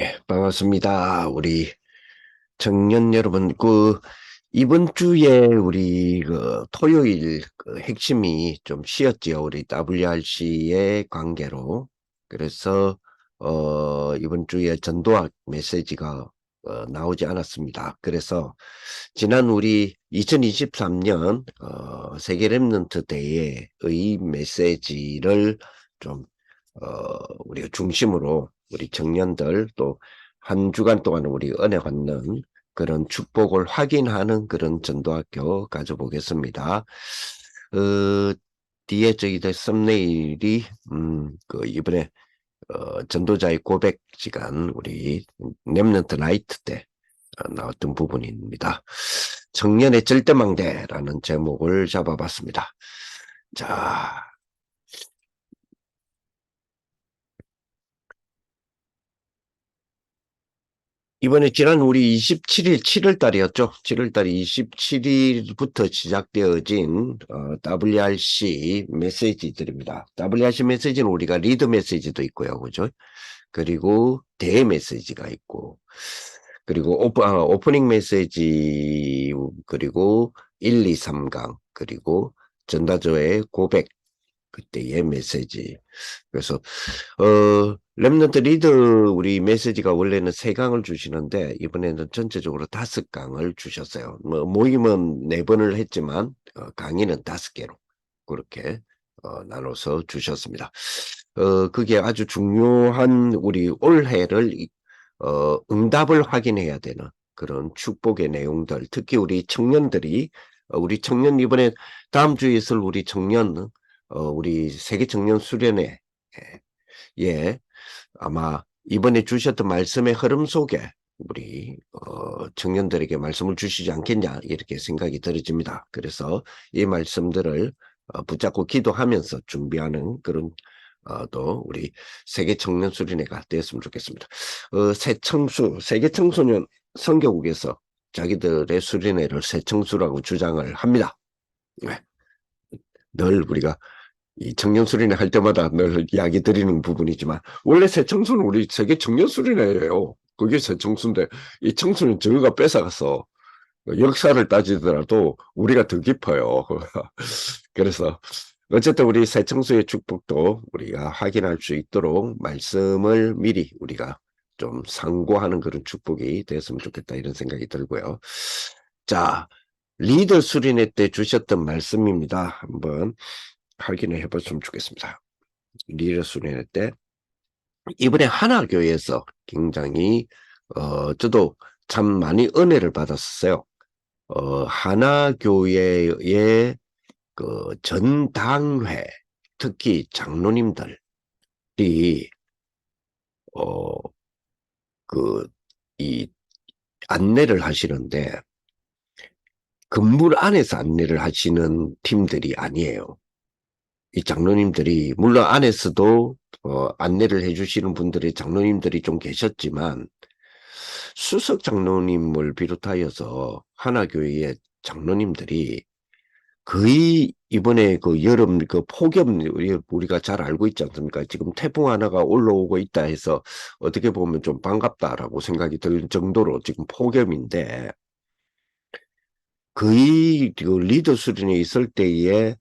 예, 반갑습니다. 우리 청년 여러분, 이번 주에 우리 토요일 핵심이 좀 쉬었지요. 우리 WRC의 관계로. 그래서, 이번 주에 전도학 메시지가 나오지 않았습니다. 그래서 지난 우리 2023년 세계 랩런트 대회의 메시지를 좀 우리가 중심으로 우리 청년들 또 한 주간 동안 우리 은혜 받는 그런 축복을 확인하는 그런 전도학교 가져보겠습니다. 뒤에 저희들 썸네일이 이번에 전도자의 고백 시간 우리 렘넌트 라이트 때 나왔던 부분입니다. 청년의 절대망대라는 제목을 잡아봤습니다. 자, 이번에 지난 우리 27일, 7월 달이었죠. 7월 달 27일부터 시작되어진 WRC 메시지들입니다. WRC 메시지는 우리가 리드 메시지도 있고요. 그죠? 그리고 대회 메시지가 있고, 그리고 오프닝 메시지, 그리고 1, 2, 3강, 그리고 전다조의 고백, 그때의 메시지. 그래서 랩런트 리더 우리 메시지가 원래는 3강을 주시는데 이번에는 전체적으로 5강을 주셨어요. 뭐 모임은 4번을 했지만 강의는 5개로 그렇게 나눠서 주셨습니다. 그게 아주 중요한 우리 올해를 응답을 확인해야 되는 그런 축복의 내용들, 특히 우리 청년들이 우리 청년 이번에 다음 주에 있을 우리 청년 우리 세계 청년 수련회 예, 아마 이번에 주셨던 말씀의 흐름 속에 우리 청년들에게 말씀을 주시지 않겠냐 이렇게 생각이 들어집니다. 그래서 이 말씀들을 붙잡고 기도하면서 준비하는 그런 또 우리 세계 청년 수련회가 되었으면 좋겠습니다. 세계 청소년 선교국에서 자기들의 수련회를 새청수라고 주장을 합니다. 네. 늘 우리가 이 청년 수련회 할 때마다 늘 이야기 드리는 부분이지만 원래 새청소는 우리 세계 청년 수련회예요. 그게 새청소인데 이 청소는 저희가 뺏어가서 역사를 따지더라도 우리가 더 깊어요. 그래서 어쨌든 우리 새청소의 축복도 우리가 확인할 수 있도록 말씀을 미리 우리가 좀 상고하는 그런 축복이 됐으면 좋겠다 이런 생각이 들고요. 자, 리더 수련회 때 주셨던 말씀입니다. 한번 확인을 해봤으면 좋겠습니다. 리더 수련회 때 이번에 하나교회에서 굉장히 저도 참 많이 은혜를 받았어요. 하나교회의 그 전당회 특히 장로님들이 어 그 이 안내를 하시는데 건물 안에서 안내를 하시는 팀들이 아니에요. 이 장로님들이 물론 안에서도 안내를 해주시는 분들이 장로님들이 좀 계셨지만 수석 장로님을 비롯하여서 하나교회의 장로님들이 거의 이번에 그 여름 그 폭염 우리가 잘 알고 있지 않습니까? 지금 태풍 하나가 올라오고 있다 해서 어떻게 보면 좀 반갑다라고 생각이 들 정도로 지금 폭염인데 거의 그 리더 수준에 있을 때에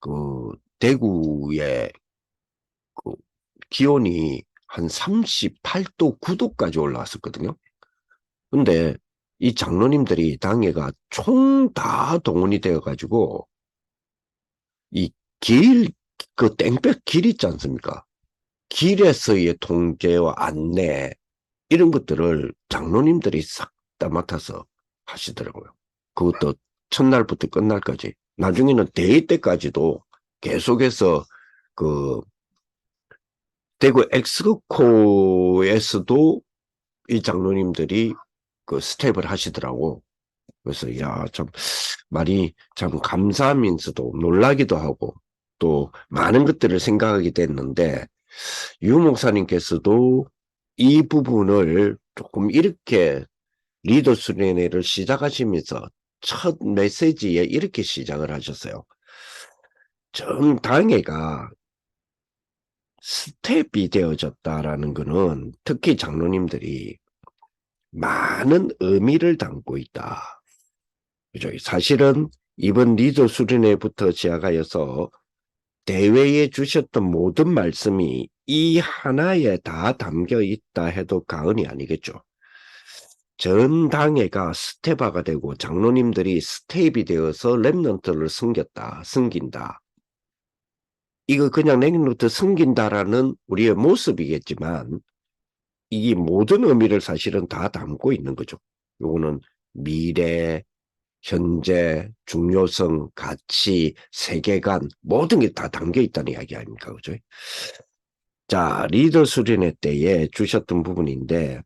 그 대구의 그 기온이 한 38도, 9도까지 올라왔었거든요. 근데 이 장로님들이 당회가 총 다 동원이 되어가지고 이 그 땡볕 길 있지 않습니까? 길에서의 통제와 안내 이런 것들을 장로님들이 싹 다 맡아서 하시더라고요. 그것도 첫날부터 끝날까지. 나중에는 대회 때까지도 계속해서 그 대구 엑스코에서도 이 장로님들이 그 스텝을 하시더라고. 그래서 야, 참 말이 참 감사하면서도 놀라기도 하고 또 많은 것들을 생각하게 됐는데 유 목사님께서도 이 부분을 조금 이렇게 리더 수련회를 시작하시면서 첫 메시지에 이렇게 시작을 하셨어요. 전 당회가 스텝이 되어졌다라는 것은 특히 장로님들이 많은 의미를 담고 있다. 그죠? 사실은 이번 리더 수련회부터 시작하여서 대회에 주셨던 모든 말씀이 이 하나에 다 담겨 있다 해도 과언이 아니겠죠. 전 당회가 스테바가 되고 장로님들이 스텝이 되어서 렘넌트를 섬긴다. 이거 그냥 렘넌트 섬긴다라는 우리의 모습이겠지만 이 모든 의미를 사실은 다 담고 있는 거죠. 요거는 미래, 현재, 중요성, 가치, 세계관 모든 게 다 담겨 있다는 이야기 아닙니까? 그죠? 자, 리더 수련회 때에 주셨던 부분인데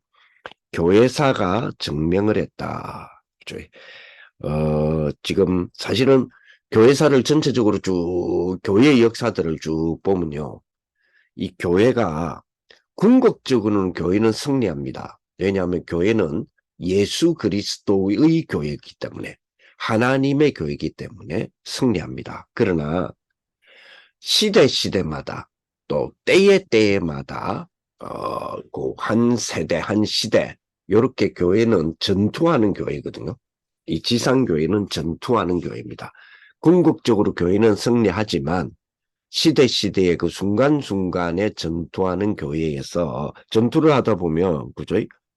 교회사가 증명을 했다. 그죠? 지금 사실은 교회사를 전체적으로 쭉 교회의 역사들을 쭉 보면요. 이 교회가 궁극적으로는 교회는 승리합니다. 왜냐하면 교회는 예수 그리스도의 교회이기 때문에 하나님의 교회이기 때문에 승리합니다. 그러나 시대마다 또 때마다 그 세대 한 시대 이렇게 교회는 전투하는 교회거든요. 이 지상교회는 전투하는 교회입니다. 궁극적으로 교회는 승리하지만 시대의 그 순간순간에 전투하는 교회에서 전투를 하다 보면 그죠?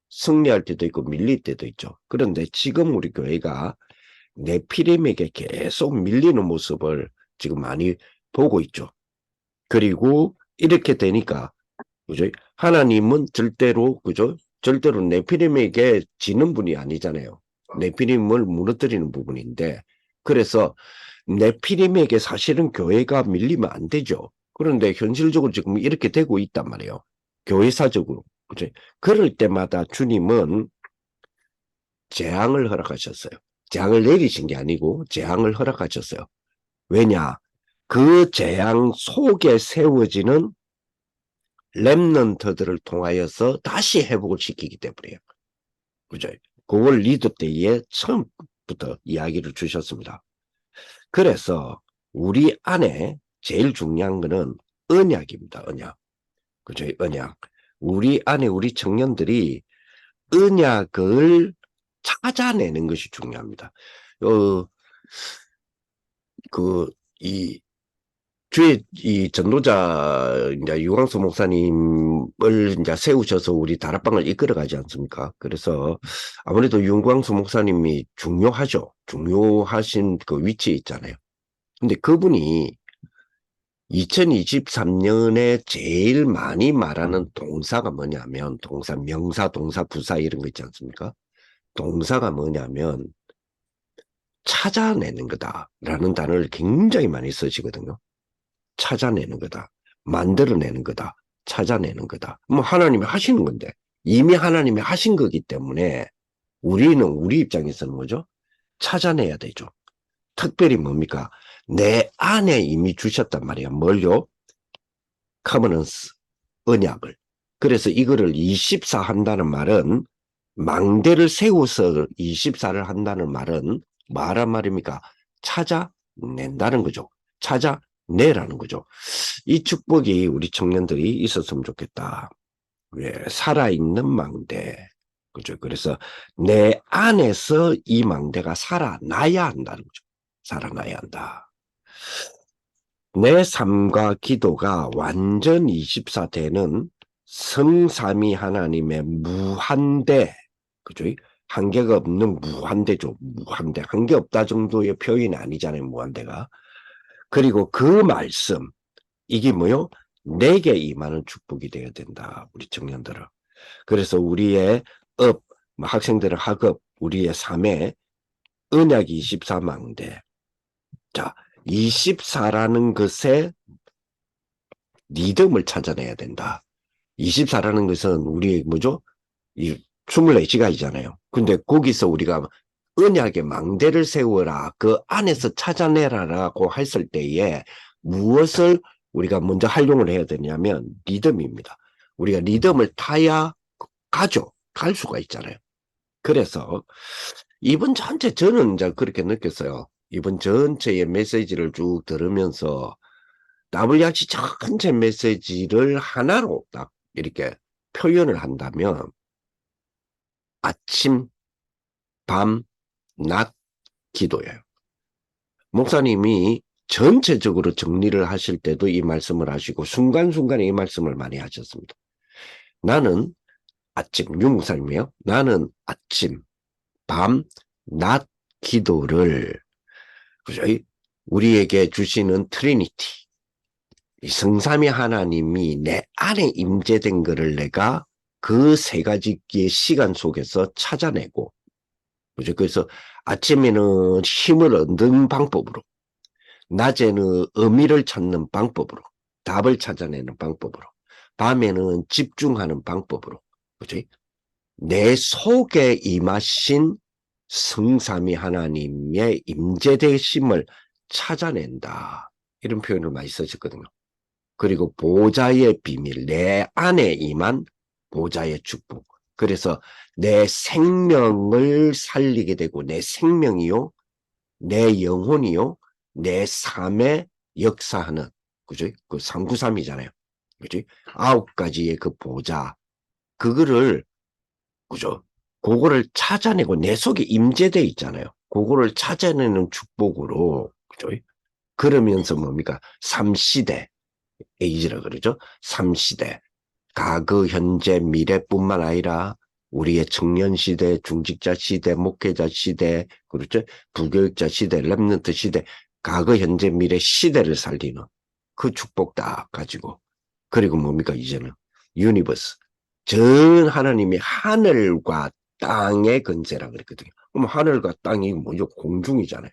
승리할 때도 있고 밀릴 때도 있죠. 그런데 지금 우리 교회가 네피림에게 계속 밀리는 모습을 지금 많이 보고 있죠. 그리고 이렇게 되니까 그죠? 하나님은 그죠? 절대로 네피림에게 지는 분이 아니잖아요. 네피림을 무너뜨리는 부분인데 그래서 네피림에게 사실은 교회가 밀리면 안 되죠. 그런데 현실적으로 지금 이렇게 되고 있단 말이에요. 교회사적으로. 그죠? 그럴 때마다 주님은 재앙을 허락하셨어요. 재앙을 내리신 게 아니고 재앙을 허락하셨어요. 왜냐? 그 재앙 속에 세워지는 렘넌트들을 통하여서 다시 회복을 시키기 때문이에요. 그죠? 그걸 리더 때에 처음부터 이야기를 주셨습니다. 그래서 우리 안에 제일 중요한 거는 언약입니다. 언약. 그죠? 언약. 우리 안에 우리 청년들이 언약을 찾아내는 것이 중요합니다. 이 주의 이 전도자 이제 유광수 목사님을 이제 세우셔서 우리 다락방을 이끌어가지 않습니까? 그래서 아무래도 유광수 목사님이 중요하죠. 중요하신 그 위치에 있잖아요. 근데 그분이 2023년에 제일 많이 말하는 동사가 뭐냐면 명사, 동사, 부사 이런 거 있지 않습니까? 동사가 뭐냐면 찾아내는 거다라는 단어를 굉장히 많이 쓰시거든요. 찾아내는 거다. 만들어내는 거다. 찾아내는 거다. 뭐 하나님이 하시는 건데 이미 하나님이 하신 거기 때문에 우리는 우리 입장에서는 뭐죠? 찾아내야 되죠. 특별히 뭡니까? 내 안에 이미 주셨단 말이야. 뭘요? 커버넌스, 언약을. 그래서 이거를 24 한다는 말은 망대를 세워서 24를 한다는 말은 뭐란 말입니까? 찾아낸다는 거죠. 찾아내라는 거죠. 이 축복이 우리 청년들이 있었으면 좋겠다. 왜? 살아있는 망대. 그죠? 그래서 내 안에서 이 망대가 살아나야 한다는 거죠. 살아나야 한다. 내 삶과 기도가 완전 24대는 성삼위 하나님의 무한대, 그죠? 한계가 없는 무한대죠. 무한대. 한계 없다 정도의 표현이 아니잖아요. 무한대가. 그리고 그 말씀, 이게 뭐요? 내게 임하는 축복이 되어야 된다. 우리 청년들은. 그래서 우리의 학생들의 학업, 우리의 삶에 언약이 24망대. 자, 24라는 것에 리듬을 찾아내야 된다. 24라는 것은 우리 뭐죠? 이 24시간이잖아요. 근데 거기서 우리가 언약의 망대를 세워라. 그 안에서 찾아내라라고 했을 때에 무엇을 우리가 먼저 활용을 해야 되냐면 리듬입니다. 우리가 리듬을 타야 갈 수가 있잖아요. 그래서 이번 전체 저는 이제 그렇게 느꼈어요. 이번 전체의 메시지를 쭉 들으면서 WRC 전체 메시지를 하나로 딱 이렇게 표현을 한다면 아침, 밤, 낮 기도예요. 목사님이 전체적으로 정리를 하실 때도 이 말씀을 하시고 순간순간에 이 말씀을 많이 하셨습니다. 나는 아침, 유 목사님이요. 나는 아침, 밤, 낮 기도를 그죠? 우리에게 주시는 트리니티, 이 성삼위 하나님이 내 안에 임재된 것을 내가 그 세 가지의 시간 속에서 찾아내고, 그죠? 그래서 아침에는 힘을 얻는 방법으로, 낮에는 의미를 찾는 방법으로, 답을 찾아내는 방법으로, 밤에는 집중하는 방법으로, 그죠? 내 속에 임하신 성삼위 하나님의 임재되심을 찾아낸다. 이런 표현을 많이 쓰셨거든요. 그리고 보좌의 비밀, 내 안에 임한 보좌의 축복. 그래서 내 생명을 살리게 되고 내 생명이요, 내 영혼이요, 내 삶에 역사하는, 그죠? 그 393이잖아요. 그죠? 9가지의 그 보좌. 그거를, 그죠? 그거를 찾아내고 내 속에 임재되어 있잖아요. 그거를 찾아내는 축복으로, 그죠? 그러면서 뭡니까? 3시대, 에이지라 그러죠? 3시대. 과거, 현재, 미래뿐만 아니라 우리의 청년 시대, 중직자 시대, 목회자 시대, 그렇죠? 부교육자 시대, 랩런트 시대, 과거, 현재, 미래 시대를 살리는 그 축복 다 가지고. 그리고 뭡니까, 이제는? 유니버스. 전 하나님이 하늘과 땅의 건세라 그랬거든요. 그럼 하늘과 땅이 뭐죠? 공중이잖아요.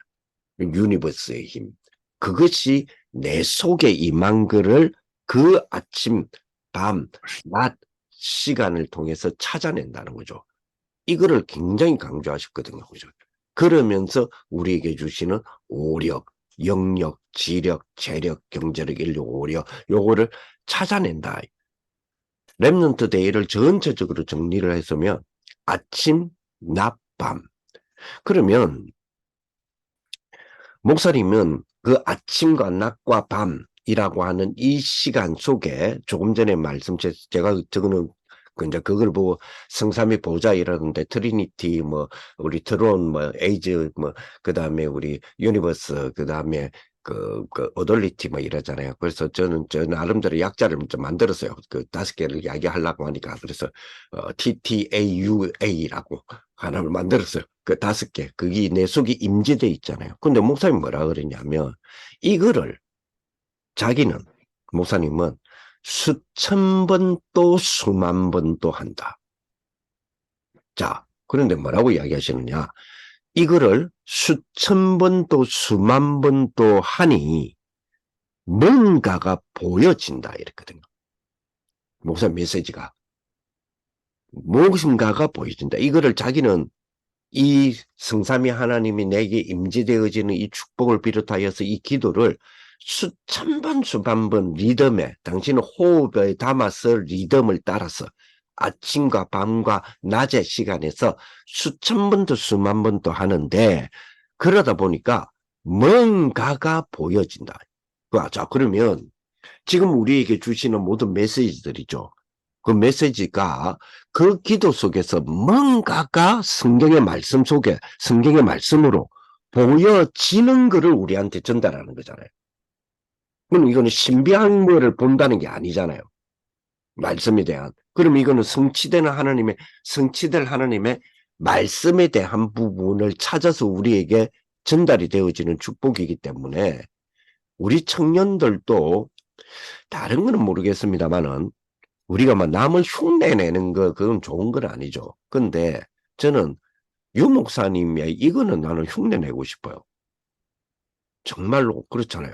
유니버스의 힘. 그것이 내 속에 임한 거를 그 아침, 밤, 낮 시간을 통해서 찾아낸다는 거죠. 이거를 굉장히 강조하셨거든요. 그죠? 그러면서 우리에게 주시는 오력, 영력, 지력, 재력, 경제력, 인력, 오력, 요거를 찾아낸다. 랩넌트 데이를 전체적으로 정리를 했으면 아침, 낮, 밤. 그러면 목사님은 그 아침과 낮과 밤이라고 하는 이 시간 속에 조금 전에 제가 저거는 이제 그걸 보고 성삼위 보좌 이라는데 트리니티 뭐 우리 트론 뭐 에이즈 뭐 그다음에 우리 유니버스 그다음에 그 어덜리티 뭐 이러잖아요. 그래서 저는 나름대로 약자를 좀 만들었어요. 그 5개를 이야기하려고 하니까 그래서 TTAUA라고 하나를 만들었어요. 그 5개. 그게 내 속에 임재돼 있잖아요. 근데 목사님 뭐라 그러냐면 이거를 자기는 목사님은 수천 번 또 수만 번 또 한다. 자, 그런데 뭐라고 이야기하시느냐? 이거를 수천 번 또 수만 번 또 하니 뭔가가 보여진다 이랬거든요. 목사님 메시지가 뭔가가 보여진다. 이거를 자기는 이 성삼위 하나님이 내게 임재되어지는 이 축복을 비롯하여서 이 기도를 수천 번 수만 번 리듬에 당신은 호흡에 담아서 리듬을 따라서 아침과 밤과 낮의 시간에서 수천 번도 수만 번도 하는데 그러다 보니까 뭔가가 보여진다. 자, 그러면 지금 우리에게 주시는 모든 메시지들이죠. 그 메시지가 그 기도 속에서 뭔가가 성경의 말씀 속에 성경의 말씀으로 보여지는 것을 우리한테 전달하는 거잖아요. 그럼 이거는 신비한 거를 본다는 게 아니잖아요. 말씀에 대한. 그럼 이거는 성취될 하나님의 말씀에 대한 부분을 찾아서 우리에게 전달이 되어지는 축복이기 때문에 우리 청년들도 다른 거는 모르겠습니다만은 우리가 막 남을 흉내내는 거, 그건 좋은 건 아니죠. 근데 저는 유 목사님의 이거는 나는 흉내내고 싶어요. 정말로 그렇잖아요.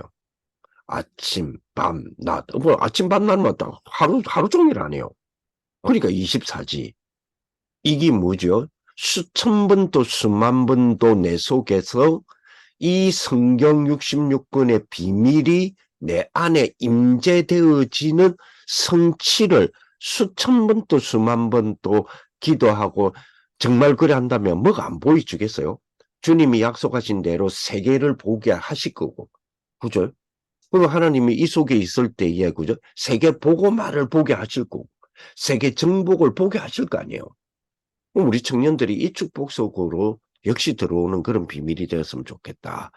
아침, 밤, 낮. 뭐 아침, 밤, 낮만 딱 하루 종일 안 해요. 그러니까 24지. 이게 뭐죠? 수천 번도 수만 번도 내 속에서 이 성경 66권의 비밀이 내 안에 임재되어지는 성취를 수천 번 또 수만 번 또 기도하고 정말 그래 한다면 뭐가 안 보여주겠어요? 주님이 약속하신 대로 세계를 보게 하실 거고. 그죠? 그리고 하나님이 이 속에 있을 때에, 그죠? 세계 복음화를 보게 하실 거고, 세계 정복을 보게 하실 거 아니에요. 그럼 우리 청년들이 이 축복 속으로 역시 들어오는 그런 비밀이 되었으면 좋겠다.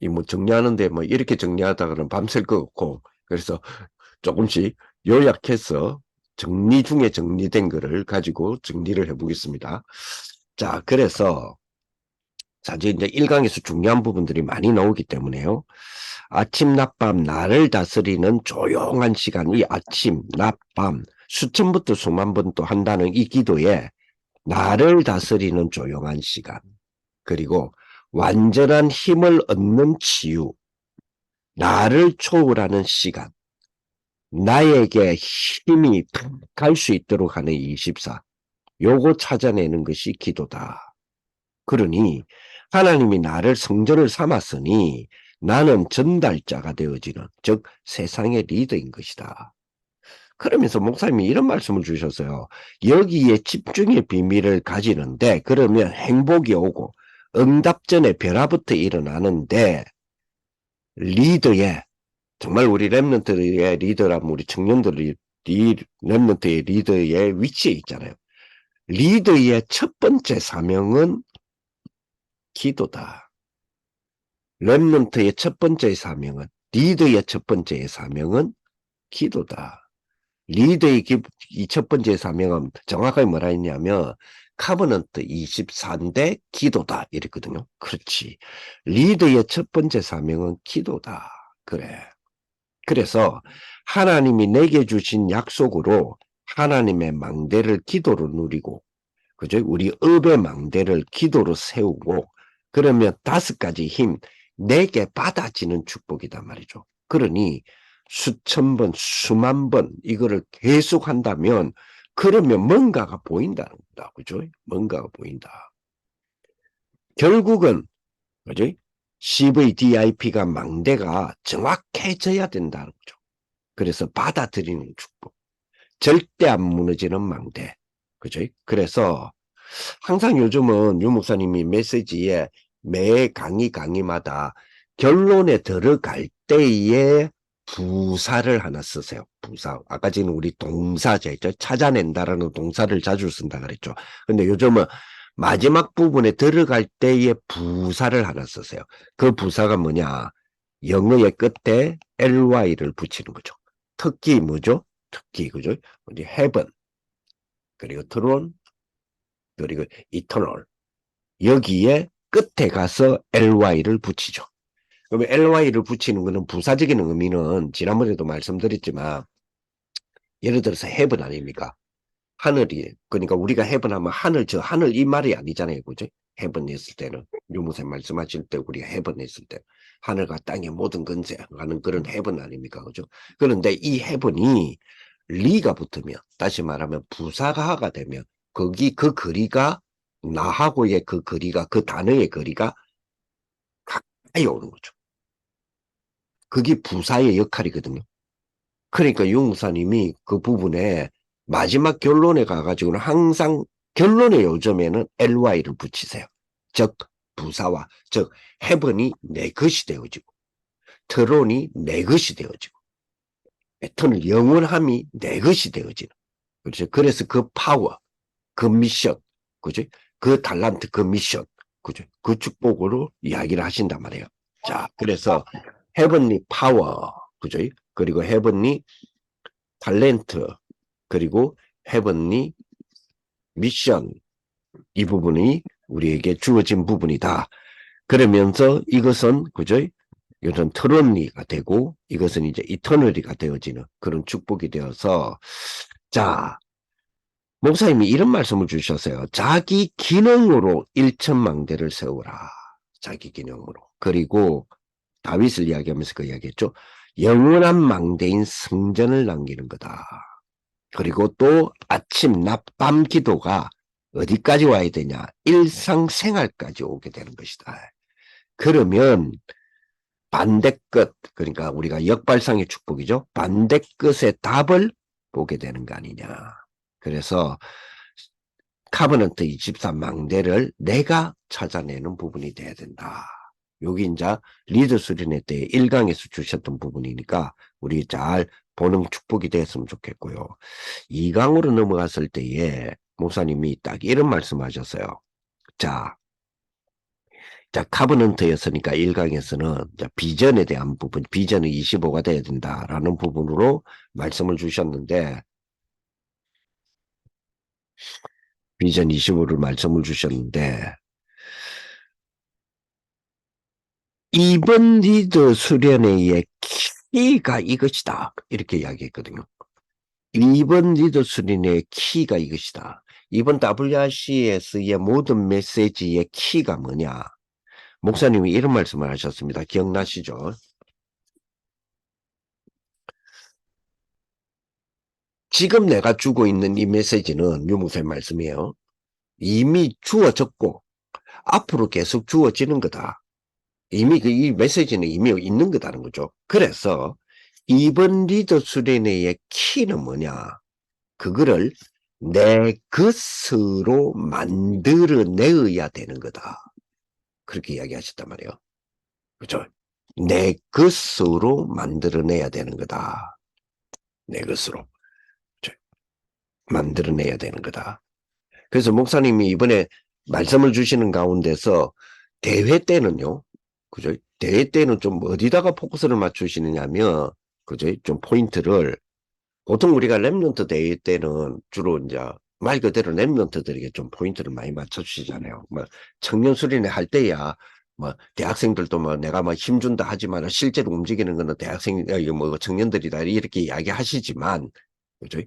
이 뭐 정리하는데 뭐 이렇게 정리하다가는 밤샐 것 같고, 그래서 조금씩 요약해서 정리 중에 정리된 거를 가지고 정리를 해보겠습니다. 자, 그래서 사실 이제 1강에서 중요한 부분들이 많이 나오기 때문에요. 아침, 낮, 밤, 나를 다스리는 조용한 시간, 이 아침, 낮, 밤, 수천부터 수만 번 또 한다는 이 기도에 나를 다스리는 조용한 시간, 그리고 완전한 힘을 얻는 치유, 나를 초월하는 시간, 나에게 힘이 갈 수 있도록 하는 24, 요거 찾아내는 것이 기도다. 그러니 하나님이 나를 성전을 삼았으니 나는 전달자가 되어지는, 즉 세상의 리더인 것이다. 그러면서 목사님이 이런 말씀을 주셨어요. 여기에 집중의 비밀을 가지는데, 그러면 행복이 오고 응답전에 변화부터 일어나는데, 리더의, 정말 우리 랩런트의 리더라면 우리 청년들이 랩런트의 리더의 위치에 있잖아요. 리더의 첫 번째 사명은 기도다. 랩런트의 첫 번째 사명은, 리더의 첫 번째 사명은 기도다. 리더의 이 첫 번째 사명은 정확하게 뭐라 했냐면 카버넌트 24인데 기도다 이랬거든요. 그렇지. 리더의 첫 번째 사명은 기도다. 그래. 그래서 하나님이 내게 주신 약속으로 하나님의 망대를 기도로 누리고, 그죠? 우리 업의 망대를 기도로 세우고, 그러면 5가지 힘, 내게 받아지는 축복이단 말이죠. 그러니 수천 번, 수만 번 이거를 계속 한다면, 그러면 뭔가가 보인다는 거다. 그죠? 뭔가가 보인다. 결국은, 그죠? CVDIP가 망대가 정확해져야 된다는 거죠. 그래서 받아들이는 축복. 절대 안 무너지는 망대. 그죠? 그래서 항상 요즘은 유 목사님이 메시지에 매 강의마다 결론에 들어갈 때에 부사를 하나 쓰세요. 부사. 아까 전에 우리 동사제, 찾아낸다라는 동사를 자주 쓴다 그랬죠. 근데 요즘은 마지막 부분에 들어갈 때에 부사를 하나 쓰세요. 그 부사가 뭐냐? 영어의 끝에 ly를 붙이는 거죠. 특기 뭐죠? 특기, 그죠? 우리 heaven, 그리고 throne, 그리고 eternal. 여기에 끝에 가서 ly를 붙이죠. 그러면 ly를 붙이는 것은 부사적인 의미는 지난번에도 말씀드렸지만, 예를 들어서 heaven 아닙니까? 하늘이, 그러니까 우리가 heaven 하면 하늘, 저 하늘 이 말이 아니잖아요. 그죠? heaven 했을 때는, 유무선 말씀하실 때 우리가 heaven 했을 때, 하늘과 땅의 모든 건세하는 그런 heaven 아닙니까? 그죠? 그런데 이 heaven이 리가 붙으면, 다시 말하면 부사가가 되면, 거기 그 거리가, 나하고의 그 거리가, 그 단어의 거리가 가까이 오는 거죠. 그게 부사의 역할이거든요. 그러니까 유무사님이 그 부분에 마지막 결론에 가가지고는 항상 결론의 요점에는 ly를 붙이세요. 즉 부사와, 즉 heaven이 내 것이 되어지고, 트론이 내 것이 되어지고, 에터널 영원함이 내 것이 되어지는. 그렇죠. 그래서 그 파워, 그 미션, 그죠? 그 달란트, 그 미션, 그죠? 그 축복으로 이야기를 하신단 말이에요. 자, 그래서 헤븐리 파워, 그죠? 그리고 헤븐리 탤런트, 그리고 헤븐리 미션, 이 부분이 우리에게 주어진 부분이다. 그러면서 이것은, 그죠? 이것은 트론리가 되고, 이것은 이제 이터널리가 되어지는 그런 축복이 되어서, 자, 목사님이 이런 말씀을 주셨어요. 자기 기능으로 일천망대를 세우라. 자기 기능으로. 그리고 다윗을 이야기하면서 그 이야기했죠. 영원한 망대인 성전을 남기는 거다. 그리고 또 아침, 낮, 밤 기도가 어디까지 와야 되냐? 일상생활까지 오게 되는 것이다. 그러면 반대 끝, 그러니까 우리가 역발상의 축복이죠. 반대 끝의 답을 보게 되는 거 아니냐. 그래서 카버넌트 24망대를 내가 찾아내는 부분이 돼야 된다. 여기 이제 리더 수련회 때 1강에서 주셨던 부분이니까 우리 잘 보는 축복이 됐으면 좋겠고요. 2강으로 넘어갔을 때에 목사님이 딱 이런 말씀하셨어요. 자, 카버넌트였으니까 1강에서는 비전에 대한 부분, 비전은 25가 돼야 된다라는 부분으로 말씀을 주셨는데, 비전 25를 말씀을 주셨는데, 이번 리더 수련회의 키가 이것이다. 이렇게 이야기했거든요. 이번 리더 수련회의 키가 이것이다. 이번 WRCS의 모든 메시지의 키가 뭐냐? 목사님이 이런 말씀을 하셨습니다. 기억나시죠? 지금 내가 주고 있는 이 메시지는 유목사님 말씀이에요. 이미 주어졌고 앞으로 계속 주어지는 거다. 이미 이 메시지는 이미 있는 거다는 거죠. 그래서 이번 리더 수련회의 키는 뭐냐? 그거를 내 것으로 만들어내야 되는 거다. 그렇게 이야기하셨단 말이에요. 그죠? 내 것으로 만들어내야 되는 거다. 내 것으로. 만들어내야 되는 거다. 그래서 목사님이 이번에 말씀을 주시는 가운데서 대회 때는요, 그죠? 대회 때는 좀 어디다가 포커스를 맞추시느냐면, 그죠? 좀 포인트를, 보통 우리가 랩런트 대회 때는 주로 이제 말 그대로 랩런트들에게 좀 포인트를 많이 맞춰주시잖아요. 뭐 청년 수련회 할 때야, 뭐 대학생들도 뭐 내가 뭐 힘준다 하지만 실제로 움직이는 거는 대학생, 뭐 청년들이다 이렇게 이야기하시지만, 그죠?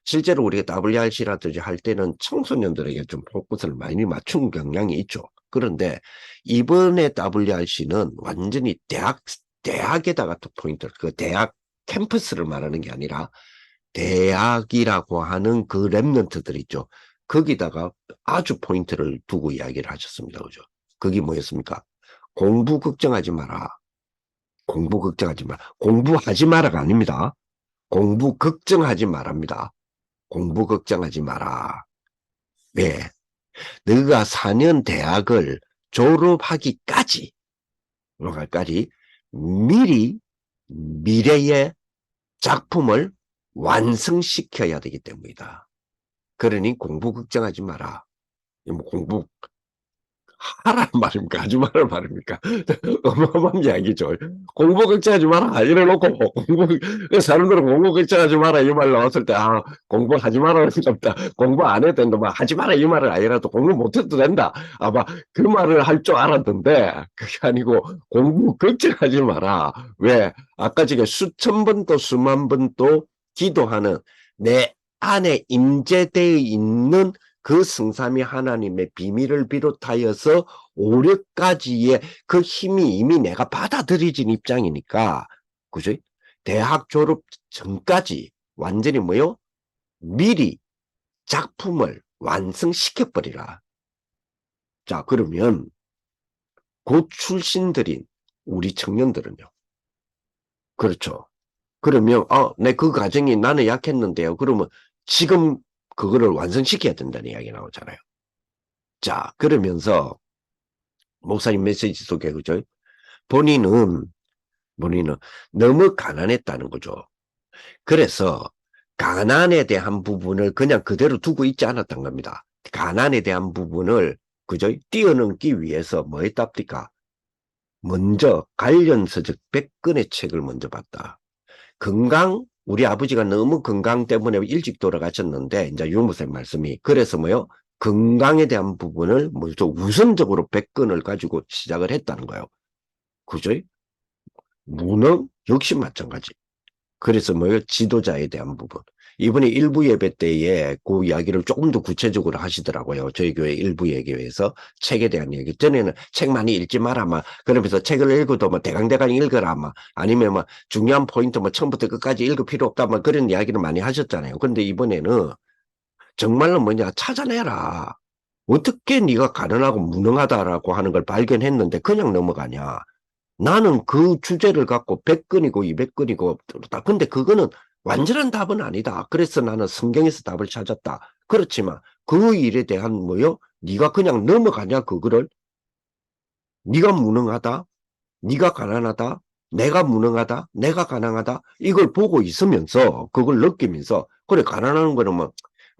실제로 우리가 WRC라든지 할 때는 청소년들에게 좀 포커스를 많이 맞춘 경향이 있죠. 그런데 이번에 WRC는 완전히 대학에다가 또 포인트를, 그 대학 캠퍼스를 말하는 게 아니라 대학이라고 하는 그 랩런트들 있죠. 거기다가 아주 포인트를 두고 이야기를 하셨습니다. 그죠? 그게 뭐였습니까? 공부 걱정하지 마라. 공부 걱정하지 마라. 공부하지 마라가 아닙니다. 공부 걱정하지 말랍니다. 공부 걱정하지 마라. 네. 너가 4년 대학을 졸업하기까지 미리 미래의 작품을 완성시켜야 되기 때문이다. 그러니 공부 걱정하지 마라. 뭐 공부 하라는 말입니까? 하지 말라는 말입니까? 어마어마한 이야기죠. 공부 걱정하지 마라. 이래놓고, 사람들은 공부 걱정하지 마라. 이 말 나왔을 때, 아, 공부하지 마라는 겁니다. 공부 안 해도 된다. 막 하지 마라. 이 말을 아니라도 공부 못해도 된다. 아마 그 말을 할 줄 알았는데, 그게 아니고, 공부 걱정하지 마라. 왜? 아까 지금 수천 번 또 수만 번 또 기도하는 내 안에 임재되어 있는 그 성삼위 하나님의 비밀을 비롯하여서 5, 6가지의 그 힘이 이미 내가 받아들여진 입장이니까, 그죠? 대학 졸업 전까지 완전히 뭐요? 미리 작품을 완성시켜버리라. 자, 그러면 곧 출신들인 우리 청년들은요. 그렇죠. 그러면, 내 그 과정이 나는 약했는데요. 그러면 지금 그거를 완성시켜야 된다는 이야기 나오잖아요. 자, 그러면서 목사님 메시지 속에 그죠? 본인은 너무 가난했다는 거죠. 그래서 가난에 대한 부분을 그냥 그대로 두고 있지 않았던 겁니다. 가난에 대한 부분을 그죠? 뛰어넘기 위해서 뭐 했답니까? 먼저 관련서적 100권의 책을 먼저 봤다. 우리 아버지가 너무 건강 때문에 일찍 돌아가셨는데, 이제 유무쌤 말씀이. 그래서 뭐요? 건강에 대한 부분을 먼저 우선적으로 100권을 가지고 시작을 했다는 거예요. 그죠? 무능 역시 마찬가지. 그래서 뭐요? 지도자에 대한 부분. 이번에 일부 예배 때에 그 이야기를 조금 더 구체적으로 하시더라고요. 저희 교회 일부 예배에서 책에 대한 얘기. 전에는 책 많이 읽지 마라, 막. 그러면서 책을 읽어도 뭐 대강대강 읽어라, 막. 아니면 뭐 중요한 포인트 뭐 처음부터 끝까지 읽을 필요 없다, 막 그런 이야기를 많이 하셨잖아요. 근데 이번에는 정말로 뭐냐, 찾아내라. 어떻게 네가 가난하고 무능하다라고 하는 걸 발견했는데 그냥 넘어가냐. 나는 그 주제를 갖고 100건이고 200건이고 근데 그거는 완전한 답은 아니다. 그래서 나는 성경에서 답을 찾았다. 그렇지만 그 일에 대한 뭐요? 네가 그냥 넘어가냐 그거를? 네가 무능하다? 네가 가난하다, 내가 무능하다, 내가 가난하다, 이걸 보고 있으면서, 그걸 느끼면서, 그래, 가난한 거는 뭐,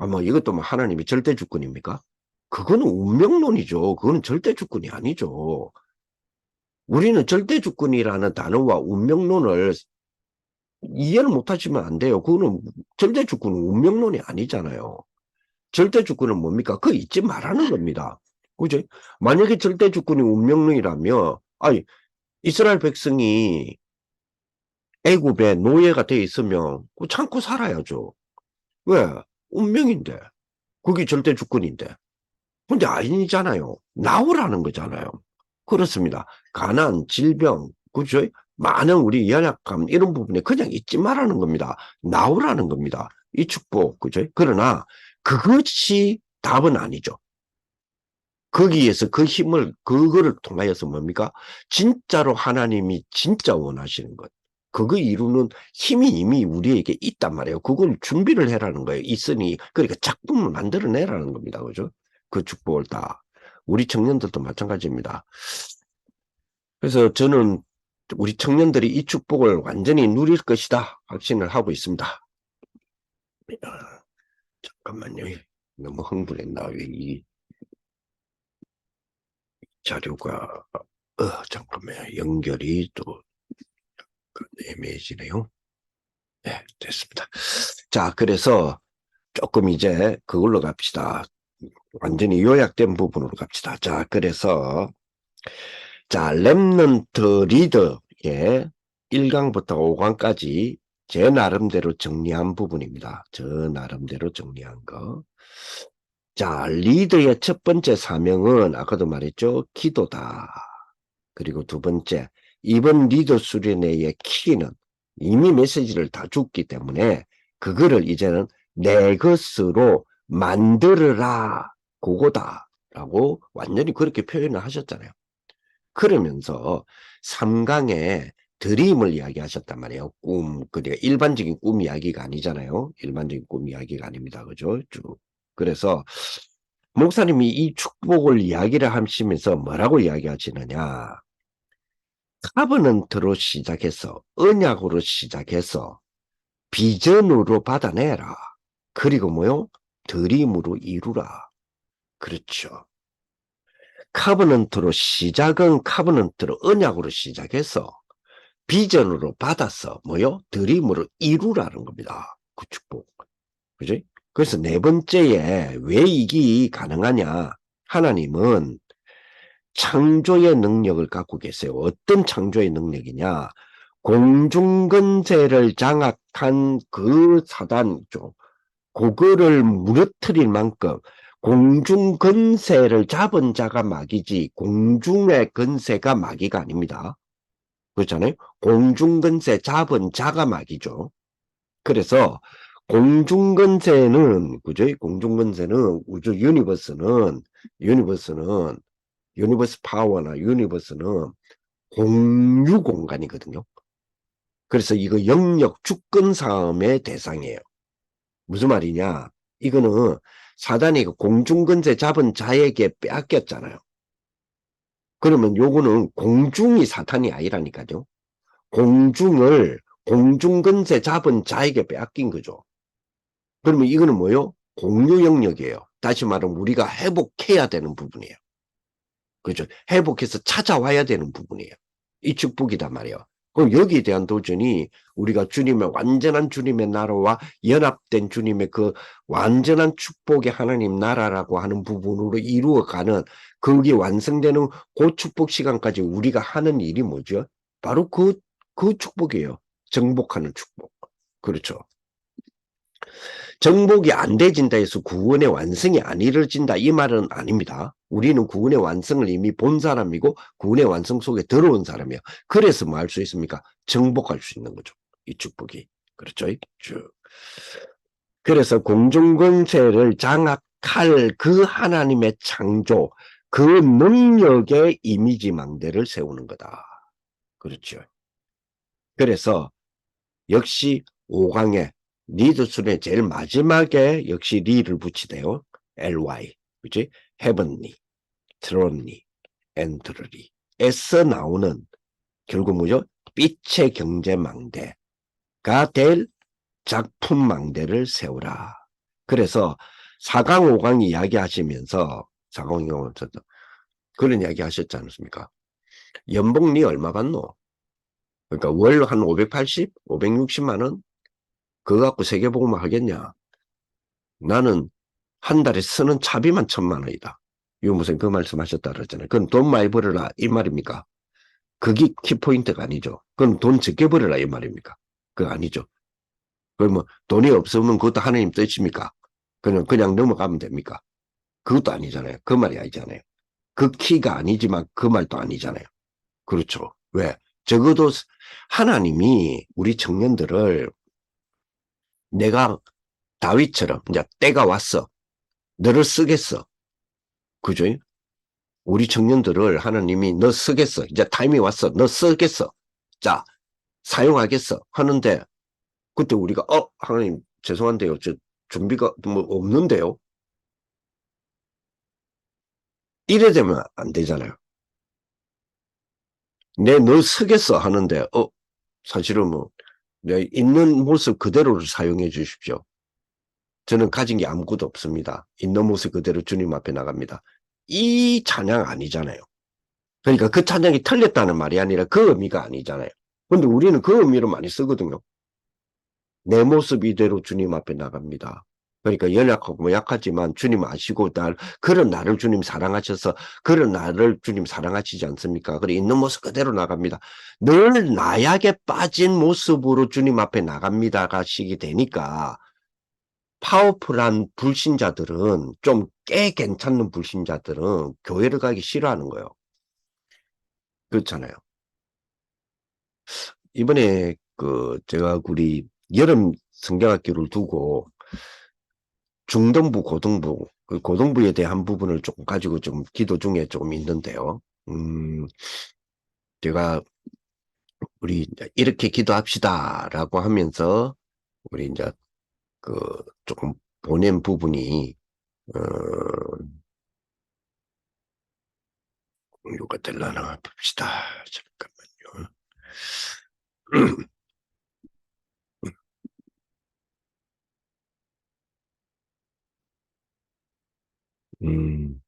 뭐 이것도 뭐 하나님이 절대 주권입니까? 그거는 운명론이죠. 그거는 절대 주권이 아니죠. 우리는 절대 주권이라는 단어와 운명론을 이해를 못하시면 안 돼요. 그거는 절대 주권은 운명론이 아니잖아요. 절대 주권은 뭡니까? 그거 잊지 말라는 겁니다. 그죠? 만약에 절대 주권이 운명론이라면, 아니, 이스라엘 백성이 애굽에 노예가 돼 있으면 그거 참고 살아야죠. 왜? 운명인데. 그게 절대 주권인데. 근데 아니잖아요. 나오라는 거잖아요. 그렇습니다. 가난, 질병, 그죠? 많은 우리 연약감 이런 부분에 그냥 잊지 말라는 겁니다. 나오라는 겁니다. 이 축복, 그죠? 그러나 그것이 답은 아니죠. 거기에서 그 힘을 그거를 통하여서 뭡니까? 진짜로 하나님이 진짜 원하시는 것. 그거 이루는 힘이 이미 우리에게 있단 말이에요. 그걸 준비를 해라는 거예요. 있으니 그러니까 작품을 만들어내라는 겁니다. 그죠? 그 축복을 다. 우리 청년들도 마찬가지입니다. 그래서 저는 우리 청년들이 이 축복을 완전히 누릴 것이다 확신을 하고 있습니다. 잠깐만요. 너무 흥분했나? 이 자료가 잠깐만요. 연결이 또 애매해지네요. 네, 됐습니다. 자, 그래서 조금 이제 그걸로 갑시다. 완전히 요약된 부분으로 갑시다. 자, 그래서 자, 렘넌트 리더의 1강부터 5강까지 제 나름대로 정리한 부분입니다. 저 나름대로 정리한 거. 자, 리더의 첫 번째 사명은 아까도 말했죠. 기도다. 그리고 두 번째, 이번 리더 수련회의 키는 이미 메시지를 다 줬기 때문에 그거를 이제는 내 것으로 만들어라. 그거다. 라고 완전히 그렇게 표현을 하셨잖아요. 그러면서 3강에 드림을 이야기하셨단 말이에요. 꿈, 그러니까 일반적인 꿈 이야기가 아니잖아요. 일반적인 꿈 이야기가 아닙니다. 그죠? 쭉. 그래서 목사님이 이 축복을 이야기를 하시면서 뭐라고 이야기하시느냐. 카버넌트로 시작해서 언약으로 시작해서 비전으로 받아내라. 그리고 뭐요? 드림으로 이루라. 그렇죠. 카버넌트로 시작은 카버넌트로 언약으로 시작해서 비전으로 받아서 뭐요? 드림으로 이루라는 겁니다. 그 축복. 그지? 그래서 네 번째에 왜 이게 가능하냐? 하나님은 창조의 능력을 갖고 계세요. 어떤 창조의 능력이냐? 공중근세를 장악한 그 사단죠. 그거를 무너뜨릴 만큼 공중근세를 잡은 자가 마귀지 공중의 근세가 마귀가 아닙니다. 그렇잖아요. 공중근세 잡은 자가 마귀죠. 그래서 공중근세는 그죠? 공중근세는 우주 유니버스 파워나 유니버스는 공유 공간이거든요. 그래서 이거 영역 주권 싸움의 대상이에요. 무슨 말이냐? 이거는 사단이 공중근세 잡은 자에게 빼앗겼잖아요. 그러면 요거는 공중이 사탄이 아니라니까요. 공중근세 잡은 자에게 빼앗긴 거죠. 그러면 이거는 뭐예요? 공유 영역이에요. 다시 말하면 우리가 회복해야 되는 부분이에요. 그죠? 회복해서 찾아와야 되는 부분이에요. 이 축복이단 말이에요. 그럼 여기에 대한 도전이 우리가 주님의 완전한 주님의 나라와 연합된 주님의 그 완전한 축복의 하나님 나라라고 하는 부분으로 이루어가는 그게 완성되는 그 축복 시간까지 우리가 하는 일이 뭐죠? 바로 그 축복이에요. 정복하는 축복. 그렇죠. 정복이 안 돼진다 해서 구원의 완성이 안 이루어진다 이 말은 아닙니다. 우리는 구원의 완성을 이미 본 사람이고 구원의 완성 속에 들어온 사람이에요. 그래서 뭐 할 수 있습니까? 정복할 수 있는 거죠. 이 축복이. 그렇죠? 쭉. 그래서 공중권세를 장악할 그 하나님의 창조, 그 능력의 이미지망대를 세우는 거다. 그렇죠. 그래서 역시 5강에 리드순의 제일 마지막에 역시 리를 붙이대요. ly. 그치? heavenly, thronely, enterly. 에서 나오는 결국 뭐죠? 빛의 경제망대가 될 작품망대를 세우라. 그래서 4강, 5강 이야기 하시면서 4강, 5강 그런 이야기 하셨지 않습니까? 연봉 니 얼마 받노? 그러니까 월 한 580, 560만 원? 그거 갖고 세계보고만 하겠냐? 나는 한 달에 쓰는 차비만 1,000만 원이다. 이거 무슨 그 말씀 하셨다 그랬잖아요. 그건 돈 많이 벌어라 이 말입니까? 그게 키포인트가 아니죠. 그건 돈 적게 벌어라 이 말입니까? 그거 아니죠. 그러면 돈이 없으면 그것도 하나님 뜻입니까? 그냥 넘어가면 됩니까? 그것도 아니잖아요. 그 말이 아니잖아요. 그 키가 아니지만 그 말도 아니잖아요. 그렇죠. 왜? 적어도 하나님이 우리 청년들을 내가 다윗처럼 이제 때가 왔어. 너를 쓰겠어. 그죠? 우리 청년들을 하나님이 너 쓰겠어. 이제 타임이 왔어. 너 쓰겠어. 자, 사용하겠어. 하는데 그때 우리가 하나님 죄송한데요. 저 준비가 뭐 없는데요. 이래 되면 안 되잖아요. 너 쓰겠어 하는데 사실은 뭐 내 있는 모습 그대로를 사용해 주십시오. 저는 가진 게 아무것도 없습니다. 있는 모습 그대로 주님 앞에 나갑니다. 이 찬양 아니잖아요. 그러니까 그 찬양이 틀렸다는 말이 아니라 그 의미가 아니잖아요. 근데 우리는 그 의미로 많이 쓰거든요. 내 모습 이대로 주님 앞에 나갑니다. 그러니까 연약하고 뭐 약하지만 주님 아시고 그런 나를 주님 사랑하셔서 그런 나를 주님 사랑하시지 않습니까? 그래 있는 모습 그대로 나갑니다. 늘 나약에 빠진 모습으로 주님 앞에 나갑니다가 식이 되니까 파워풀한 불신자들은 좀 꽤 괜찮은 불신자들은 교회를 가기 싫어하는 거예요. 그렇잖아요. 이번에 제가 우리 여름 성경학교를 두고 중등부, 고등부, 그 고등부에 대한 부분을 조금 가지고 좀 기도 중에 조금 있는데요. 제가 우리 이렇게 기도합시다라고 하면서 우리 이제 조금 보낸 부분이 어, 공유가 될라나 봅시다. 잠깐만요. 음,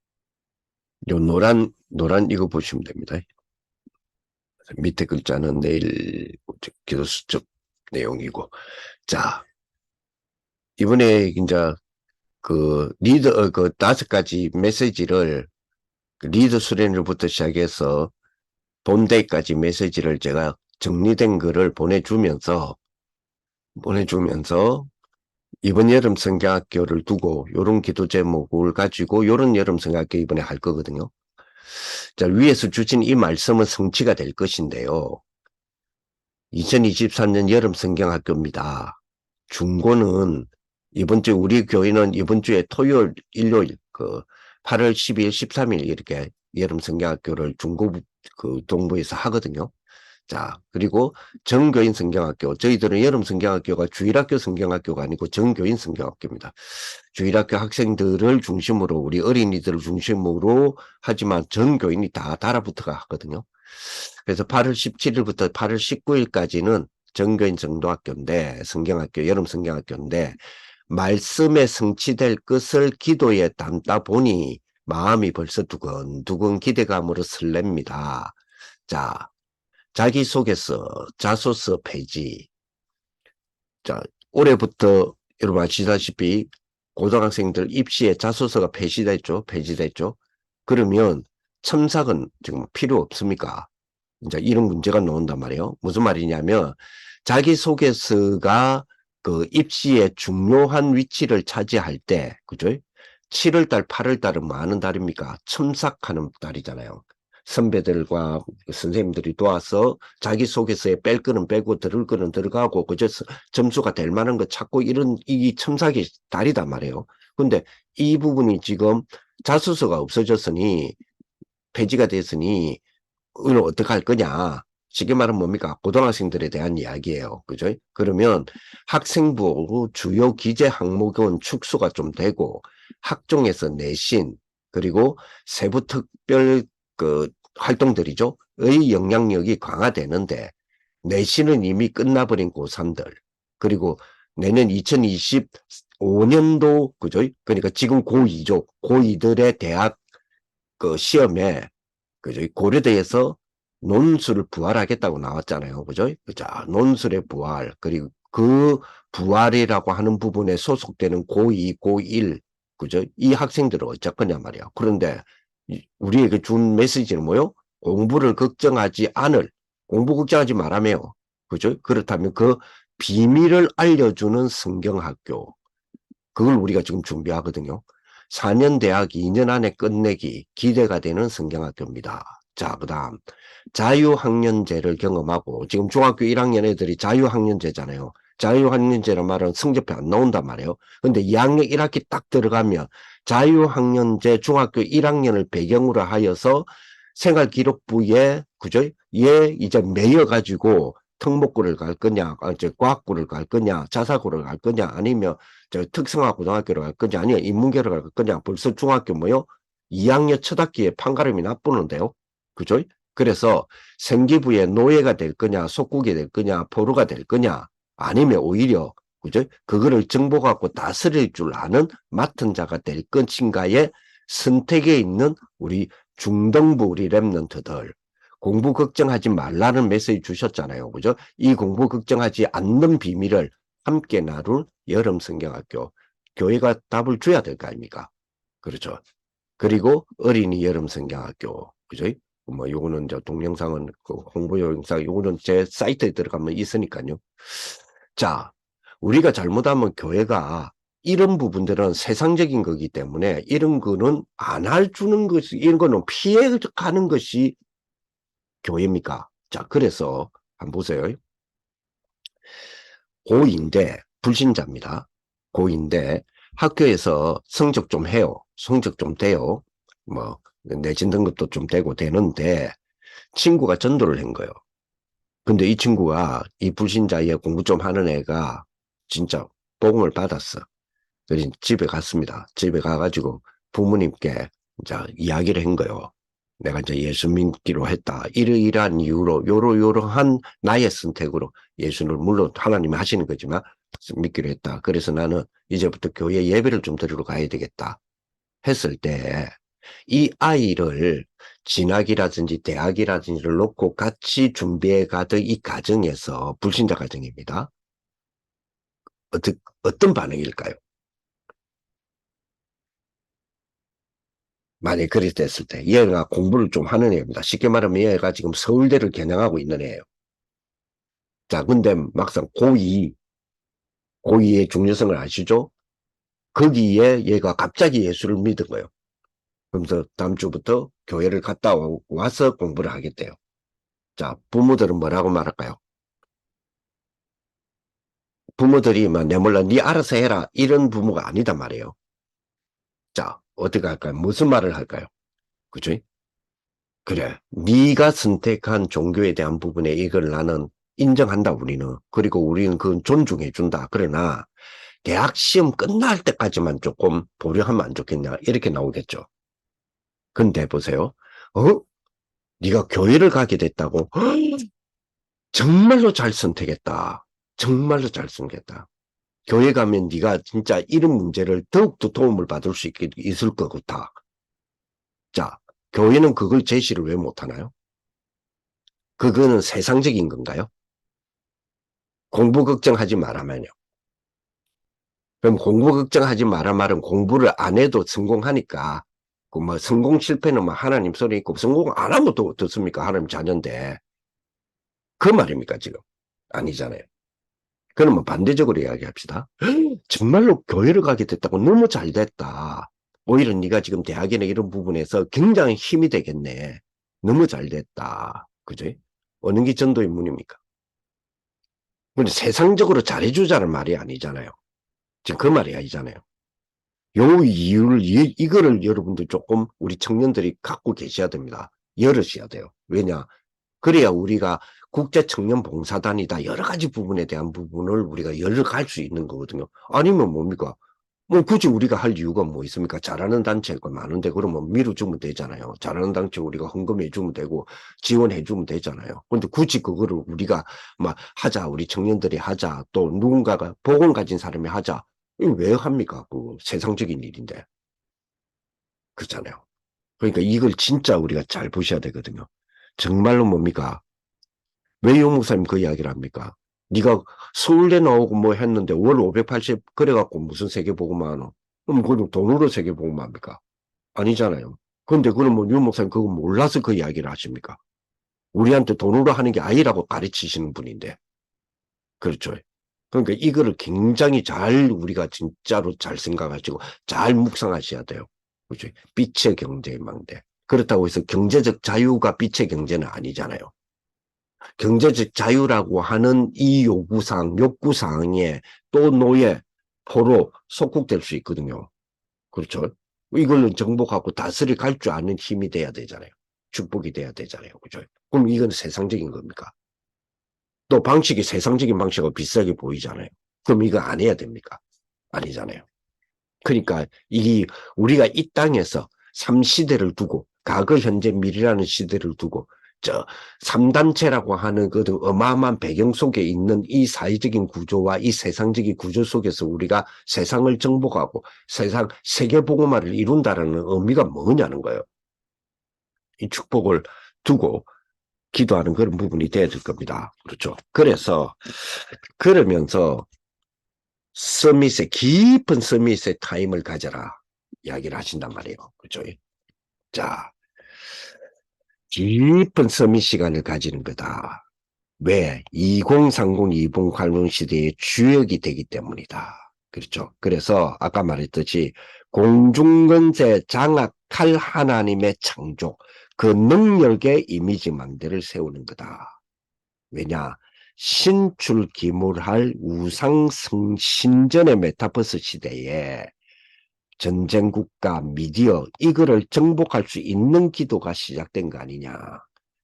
요 노란 이거 보시면 됩니다. 밑에 글자는 내일 기도 수첩 내용이고. 자, 이번에 이제 리더, 5가지 메시지를 리더 수련회부터 시작해서 본데이까지 메시지를 제가 정리된 글을 보내주면서 이번 여름 성경학교를 두고 요런 기도 제목을 가지고 요런 여름 성경학교 이번에 할 거거든요. 자, 위에서 주신 이 말씀은 성취가 될 것인데요. 2024년 여름 성경학교입니다. 중고는 우리 교회는 이번 주에 토요일, 일요일, 8월 12일, 13일 이렇게 여름 성경학교를 중고 동부에서 하거든요. 자, 그리고 정교인 성경학교. 저희들은 여름 성경학교가 주일학교 성경학교가 아니고 정교인 성경학교입니다. 주일학교 학생들을 중심으로 우리 어린이들을 중심으로 하지만 전교인이 다 달아붙어가 하거든요. 그래서 8월 17일부터 8월 19일까지는 정교인 정도학교인데 성경학교, 여름 성경학교인데 말씀에 성취될 것을 기도에 담다 보니 마음이 벌써 두근두근 기대감으로 설렙니다. 자, 자기소개서, 자소서 폐지. 자, 올해부터 여러분 아시다시피 고등학생들 입시에 자소서가 폐지됐죠. 그러면 첨삭은 지금 필요 없습니까? 이제 이런 문제가 나온단 말이에요. 무슨 말이냐면 자기소개서가 입시에 중요한 위치를 차지할 때, 그죠? 7월달, 8월달은 뭐 하는 달입니까? 첨삭하는 달이잖아요. 선배들과 선생님들이 도와서 자기소개서에 뺄 거는 빼고 들을 거는 들어가고 그저 점수가 될 만한 거 찾고 이 첨삭이 달이단 말이에요. 근데 이 부분이 지금 자소서가 없어졌으니 폐지가 됐으니 이걸 어떻게 할 거냐. 쉽게 말하면 뭡니까? 고등학생들에 대한 이야기예요. 그죠? 그러면 학생부 주요 기재 항목은 축소가 좀 되고 학종에서 내신 그리고 세부 특별 활동들이죠. 의 영향력이 강화되는데 내신은 이미 끝나버린 고3들 그리고 내년 2025년도 그죠? 그러니까 지금 고2죠. 고2들의 대학 그 시험에 그죠? 고려대에서 논술을 부활하겠다고 나왔잖아요. 그죠? 자, 논술의 부활 그리고 그 부활이라고 하는 부분에 소속되는 고2, 고1 그죠? 이 학생들은 어쩔 거냐 말이야. 그런데 우리에게 준 메시지는 뭐요? 공부를 걱정하지 않을, 공부 걱정하지 말아매요. 그죠? 그렇다면 그 비밀을 알려주는 성경학교. 그걸 우리가 지금 준비하거든요. 4년 대학 2년 안에 끝내기 기대가 되는 성경학교입니다. 자, 그 다음 자유학년제를 경험하고 지금 중학교 1학년 애들이 자유학년제잖아요. 자유학년제란 말은 성적표 안 나온단 말이에요. 근데 2학년 1학기 딱 들어가면 자유학년제 중학교 1학년을 배경으로 하여서 생활기록부에 그죠? 예, 이제 매여가지고 특목고를 갈 거냐, 과학고를 갈 거냐, 자사고를 갈 거냐, 아니면 특성화 고등학교를 갈 거냐, 아니면 인문계를 갈 거냐, 벌써 중학교 뭐요? 2학년 첫 학기에 판가름이 나쁘는데요. 그죠? 그래서 생기부의 노예가 될 거냐, 속국이 될 거냐, 포로가 될 거냐, 아니면 오히려 그죠? 그거를 정복하고 다스릴 줄 아는 맡은 자가 될 것인가의 선택에 있는 우리 중등부 우리 랩런트들 공부 걱정하지 말라는 메시지 주셨잖아요. 그죠? 이 공부 걱정하지 않는 비밀을 함께 나눌 여름 성경학교. 교회가 답을 줘야 될 거 아닙니까? 그렇죠. 그리고 어린이 여름 성경학교. 그죠? 뭐 요거는 이제 동영상은 그 홍보 영상 요거는 제 사이트에 들어가면 있으니까요. 자, 우리가 잘못하면 교회가 이런 부분들은 세상적인 거기 때문에 이런 거는 안 해주는 것이 이런 거는 피해 가는 것이 교회입니까? 자, 그래서 한번 보세요. 고2인데 불신자입니다. 고2인데 학교에서 성적 좀 해요. 성적 좀 돼요. 뭐 내신 등급도 좀 되고 되는데 친구가 전도를 한 거예요. 근데 이 친구가 이 불신자의 공부 좀 하는 애가 진짜 복음을 받았어. 그래서 집에 갔습니다. 집에 가가지고 부모님께 이제 이야기를 한 거예요. 내가 이제 예수 믿기로 했다. 이러이러한 이유로 요러요러한 나의 선택으로 예수를 물론 하나님이 하시는 거지만 믿기로 했다. 그래서 나는 이제부터 교회 예배를 좀 드리러 가야 되겠다. 했을 때 이 아이를 진학이라든지 대학이라든지를 놓고 같이 준비해 가던 이 가정에서 불신자 가정입니다. 어떤 반응일까요? 만약 그리 됐을 때 얘가 공부를 좀 하는 애입니다. 쉽게 말하면 얘가 지금 서울대를 겨냥하고 있는 애예요. 자, 근데 막상 고2의 중요성을 아시죠? 거기에 얘가 갑자기 예수를 믿은 거예요. 그러면서 다음 주부터 교회를 갔다 와서 공부를 하겠대요. 자, 부모들은 뭐라고 말할까요? 부모들이 막 내몰라 네 알아서 해라 이런 부모가 아니단 말이에요. 자, 어떻게 할까요? 무슨 말을 할까요? 그죠? 그래, 네가 선택한 종교에 대한 부분에 이걸 나는 인정한다 우리는. 그리고 우리는 그건 존중해 준다. 그러나 대학 시험 끝날 때까지만 조금 보류하면 안 좋겠냐 이렇게 나오겠죠. 근데 보세요. 어? 네가 교회를 가게 됐다고? 정말로 잘 선택했다. 정말로 잘 선택했다. 교회 가면 네가 진짜 이런 문제를 더욱더 도움을 받을 수 있을 것 같아. 자, 교회는 그걸 제시를 왜 못하나요? 그거는 세상적인 건가요? 공부 걱정하지 말아면요. 그럼 공부 걱정하지 마라 말은 공부를 안 해도 성공하니까 그 뭐 성공 실패는 뭐 하나님 손에 있고 성공 안 하면 또 어떻습니까? 하나님 자녀인데 그 말입니까 지금? 아니잖아요. 그러면 반대적으로 이야기합시다. 정말로 교회를 가게 됐다고 너무 잘 됐다. 오히려 네가 지금 대학이나 이런 부분에서 굉장히 힘이 되겠네. 너무 잘 됐다. 그죠? 어느 게 전도의 문입니까? 근데 세상적으로 잘해주자는 말이 아니잖아요. 지금 그 말이 아니잖아요. 요 이유를, 이거를 여러분들 조금 우리 청년들이 갖고 계셔야 됩니다. 열으셔야 돼요. 왜냐? 그래야 우리가 국제청년봉사단이다. 여러 가지 부분에 대한 부분을 우리가 열어갈 수 있는 거거든요. 아니면 뭡니까? 뭐 굳이 우리가 할 이유가 뭐 있습니까? 잘하는 단체가 많은데 그러면 밀어주면 되잖아요. 잘하는 단체 우리가 헌금해주면 되고 지원해주면 되잖아요. 근데 굳이 그거를 우리가 막 하자, 우리 청년들이 하자, 또 누군가가 복을 가진 사람이 하자. 이거 왜 합니까? 그 세상적인 일인데. 그렇잖아요. 그러니까 이걸 진짜 우리가 잘 보셔야 되거든요. 정말로 뭡니까? 왜 용 목사님 그 이야기를 합니까? 네가 서울대 나오고 뭐 했는데 월 580 그래갖고 무슨 세계복음만 하노? 그럼 그건 돈으로 세계복음 합니까? 아니잖아요. 근데 그러면 유 목사님 그거 몰라서 그 이야기를 하십니까? 우리한테 돈으로 하는 게 아니라고 가르치시는 분인데. 그렇죠. 그러니까 이거를 굉장히 잘 우리가 진짜로 잘 생각하시고 잘 묵상하셔야 돼요. 그렇죠. 빛의 경제의 망대. 그렇다고 해서 경제적 자유가 빛의 경제는 아니잖아요. 경제적 자유라고 하는 이 욕구사항에 또 노예, 포로 속국될 수 있거든요. 그렇죠? 이걸로 정복하고 다스리 갈 줄 아는 힘이 돼야 되잖아요. 축복이 돼야 되잖아요. 그죠? 그럼 이건 세상적인 겁니까? 또 방식이 세상적인 방식하고 비슷하게 보이잖아요. 그럼 이거 안 해야 됩니까? 아니잖아요. 그러니까 이 우리가 이 땅에서 3시대를 두고 과거, 현재, 미래라는 시대를 두고 저 3단체라고 하는 그 어마어마한 배경 속에 있는 이 사회적인 구조와 이 세상적인 구조 속에서 우리가 세상을 정복하고 세상 세계복음화를 이룬다라는 의미가 뭐냐는 거예요. 이 축복을 두고 기도하는 그런 부분이 돼야 될 겁니다. 그렇죠. 그래서 그러면서 서밋의 깊은 서밋의 타임을 가져라 이야기를 하신단 말이에요. 그렇죠. 자, 깊은 서밋 시간을 가지는 거다. 왜? 2030, 2080 시대의 주역이 되기 때문이다. 그렇죠. 그래서 아까 말했듯이 공중근세 장악할 하나님의 창조, 그 능력의 이미지망대를 세우는 거다. 왜냐? 신출기물할 우상신전의 메타버스 시대에 전쟁국가, 미디어 이거를 정복할 수 있는 기도가 시작된 거 아니냐.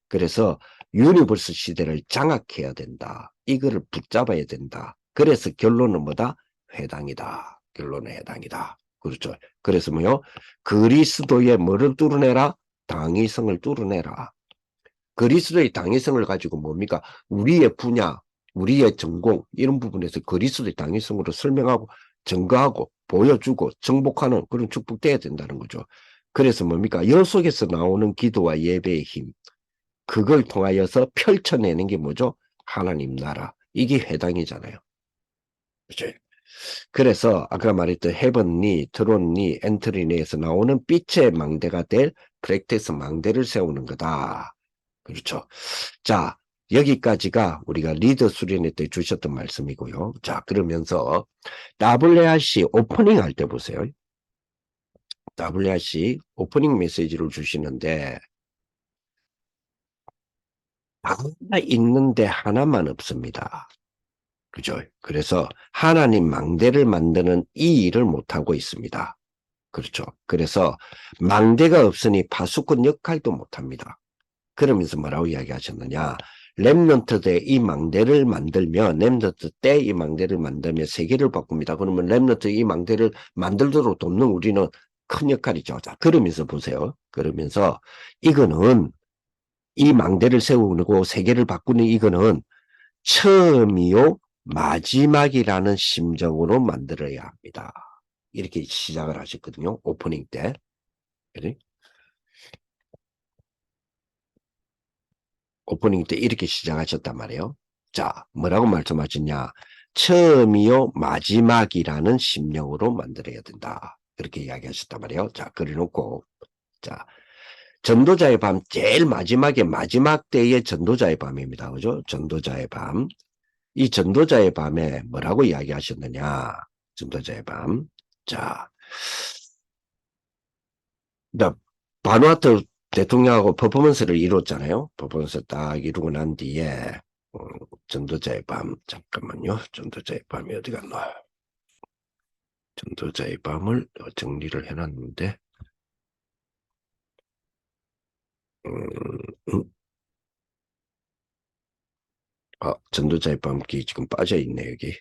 그래서 유니버스 시대를 장악해야 된다. 이거를 붙잡아야 된다. 그래서 결론은 뭐다? 회당이다. 결론은 해당이다. 그렇죠. 그래서 뭐요? 그리스도의 뭐를 뚫어내라? 당위성을 뚫어내라. 그리스도의 당위성을 가지고 뭡니까? 우리의 분야, 우리의 전공 이런 부분에서 그리스도의 당위성으로 설명하고 증거하고 보여주고 정복하는 그런 축복돼야 된다는 거죠. 그래서 뭡니까? 여 속에서 나오는 기도와 예배의 힘 그걸 통하여서 펼쳐내는 게 뭐죠? 하나님 나라. 이게 회당이잖아요. 그렇죠? 그래서 아까 말했던 헤븐리, 트론리, 엔트리니에서 나오는 빛의 망대가 될 프랙티스 망대를 세우는 거다. 그렇죠. 자, 여기까지가 우리가 리더 수련회 때 주셨던 말씀이고요. 자, 그러면서 WRC 오프닝 할 때 보세요. WRC 오프닝 메시지를 주시는데 다 있는데 하나만 없습니다. 그죠? 그래서 하나님 망대를 만드는 이 일을 못하고 있습니다. 그렇죠. 그래서 망대가 없으니 파수꾼 역할도 못합니다. 그러면서 뭐라고 이야기하셨느냐. 렘넌트 때 이 망대를 만들면 렘넌트 때 이 망대를 만들면 세계를 바꿉니다. 그러면 렘넌트 이 망대를 만들도록 돕는 우리는 큰 역할이죠. 자, 그러면서 보세요. 그러면서 이거는 이 망대를 세우고 세계를 바꾸는 이거는 처음이요 마지막이라는 심정으로 만들어야 합니다. 이렇게 시작을 하셨거든요. 오프닝 때. 오프닝 때 이렇게 시작하셨단 말이에요. 자, 뭐라고 말씀하셨냐. 처음이요 마지막이라는 심령으로 만들어야 된다. 그렇게 이야기하셨단 말이에요. 자, 그래놓고 자 전도자의 밤 제일 마지막에 마지막 때의 전도자의 밤입니다. 그죠? 전도자의 밤. 이 전도자의 밤에 뭐라고 이야기하셨느냐. 전도자의 밤. 자, 바누아투 대통령하고 퍼포먼스를 이뤘잖아요. 퍼포먼스 딱 이루고 난 뒤에 어, 전도자의 밤 잠깐만요. 전도자의 밤이 어디 갔나? 전도자의 밤을 정리를 해놨는데 음, 음, 전도자의 밤이 지금 빠져 있네 여기.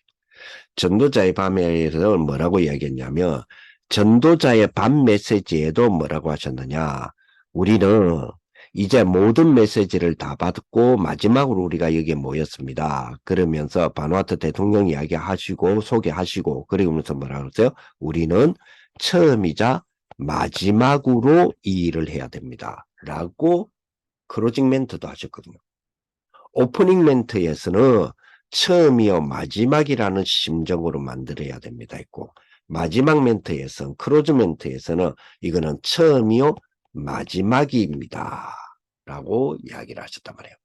전도자의 밤에서 뭐라고 이야기했냐면 전도자의 밤 메시지에도 뭐라고 하셨느냐. 우리는 이제 모든 메시지를 다 받고 마지막으로 우리가 여기에 모였습니다. 그러면서 바누아투 대통령 이야기 하시고 소개하시고 그러면서 뭐라고 그러세요? 우리는 처음이자 마지막으로 이 일을 해야 됩니다. 라고 클로징 멘트도 하셨거든요. 오프닝 멘트에서는 처음이요 마지막이라는 심정으로 만들어야 됩니다 했고 마지막 멘트에서는 클로즈 멘트에서는 이거는 처음이요 마지막입니다 라고 이야기를 하셨단 말이에요.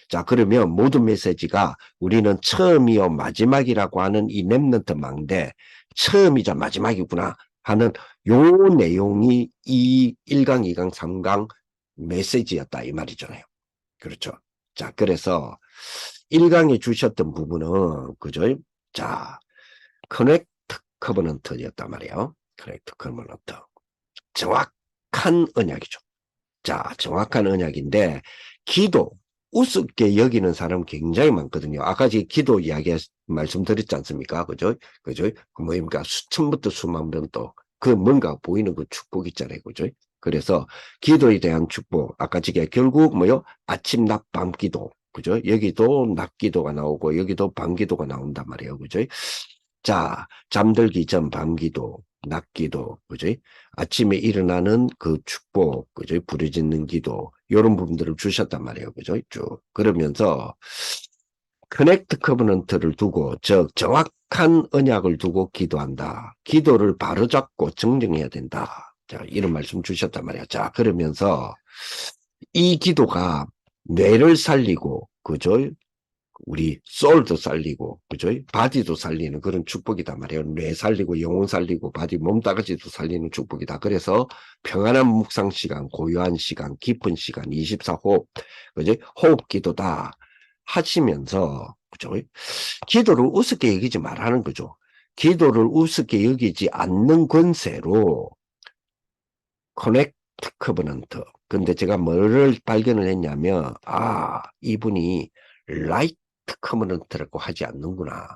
자 그러면 모든 메시지가 우리는 처음이요 마지막이라고 하는 이 랩넌트망대 처음이자 마지막이구나 하는 요 내용이 이 1강, 2강, 3강 메시지였다 이 말이잖아요. 그렇죠. 자, 그래서 1강에 주셨던 부분은, 그죠? 자, 커넥트 커버넌트였단 말이에요. 커넥트 커버넌트. 정확한 언약이죠. 자, 정확한 언약인데, 기도, 우습게 여기는 사람 굉장히 많거든요. 아까 제 기도 이야기 말씀드렸지 않습니까? 그죠? 그죠? 뭐입니까? 수천부터 수만 번 또, 그 뭔가 보이는 그 축복 있잖아요. 그죠? 그래서 기도에 대한 축복, 아까 지게 결국 뭐요? 아침, 낮, 밤 기도. 그죠? 여기도 낮 기도가 나오고, 여기도 밤 기도가 나온단 말이에요. 그죠? 자, 잠들기 전 밤 기도, 낮 기도, 그죠? 아침에 일어나는 그 축복, 그죠? 부르짖는 기도, 이런 부분들을 주셨단 말이에요. 그죠? 쭉. 그러면서, 커넥트 커버넌트를 두고, 즉, 정확한 언약을 두고 기도한다. 기도를 바로잡고 정정해야 된다. 자, 이런 말씀 주셨단 말이에요. 자, 그러면서, 이 기도가 뇌를 살리고, 그죠? 우리 소울도 살리고 그죠? 바디도 살리는 그런 축복이단 말이에요. 뇌 살리고 영혼 살리고 바디 몸따가지도 살리는 축복이다. 그래서 평안한 묵상 시간, 고요한 시간, 깊은 시간, 24호흡 그죠? 호흡 기도다 하시면서 그죠? 기도를 우습게 여기지 말라는 거죠. 기도를 우습게 여기지 않는 권세로 커넥트 커버넌트. 근데 제가 뭐를 발견을 했냐면 이분이 라이트 커버넌트라고 하지 않는구나.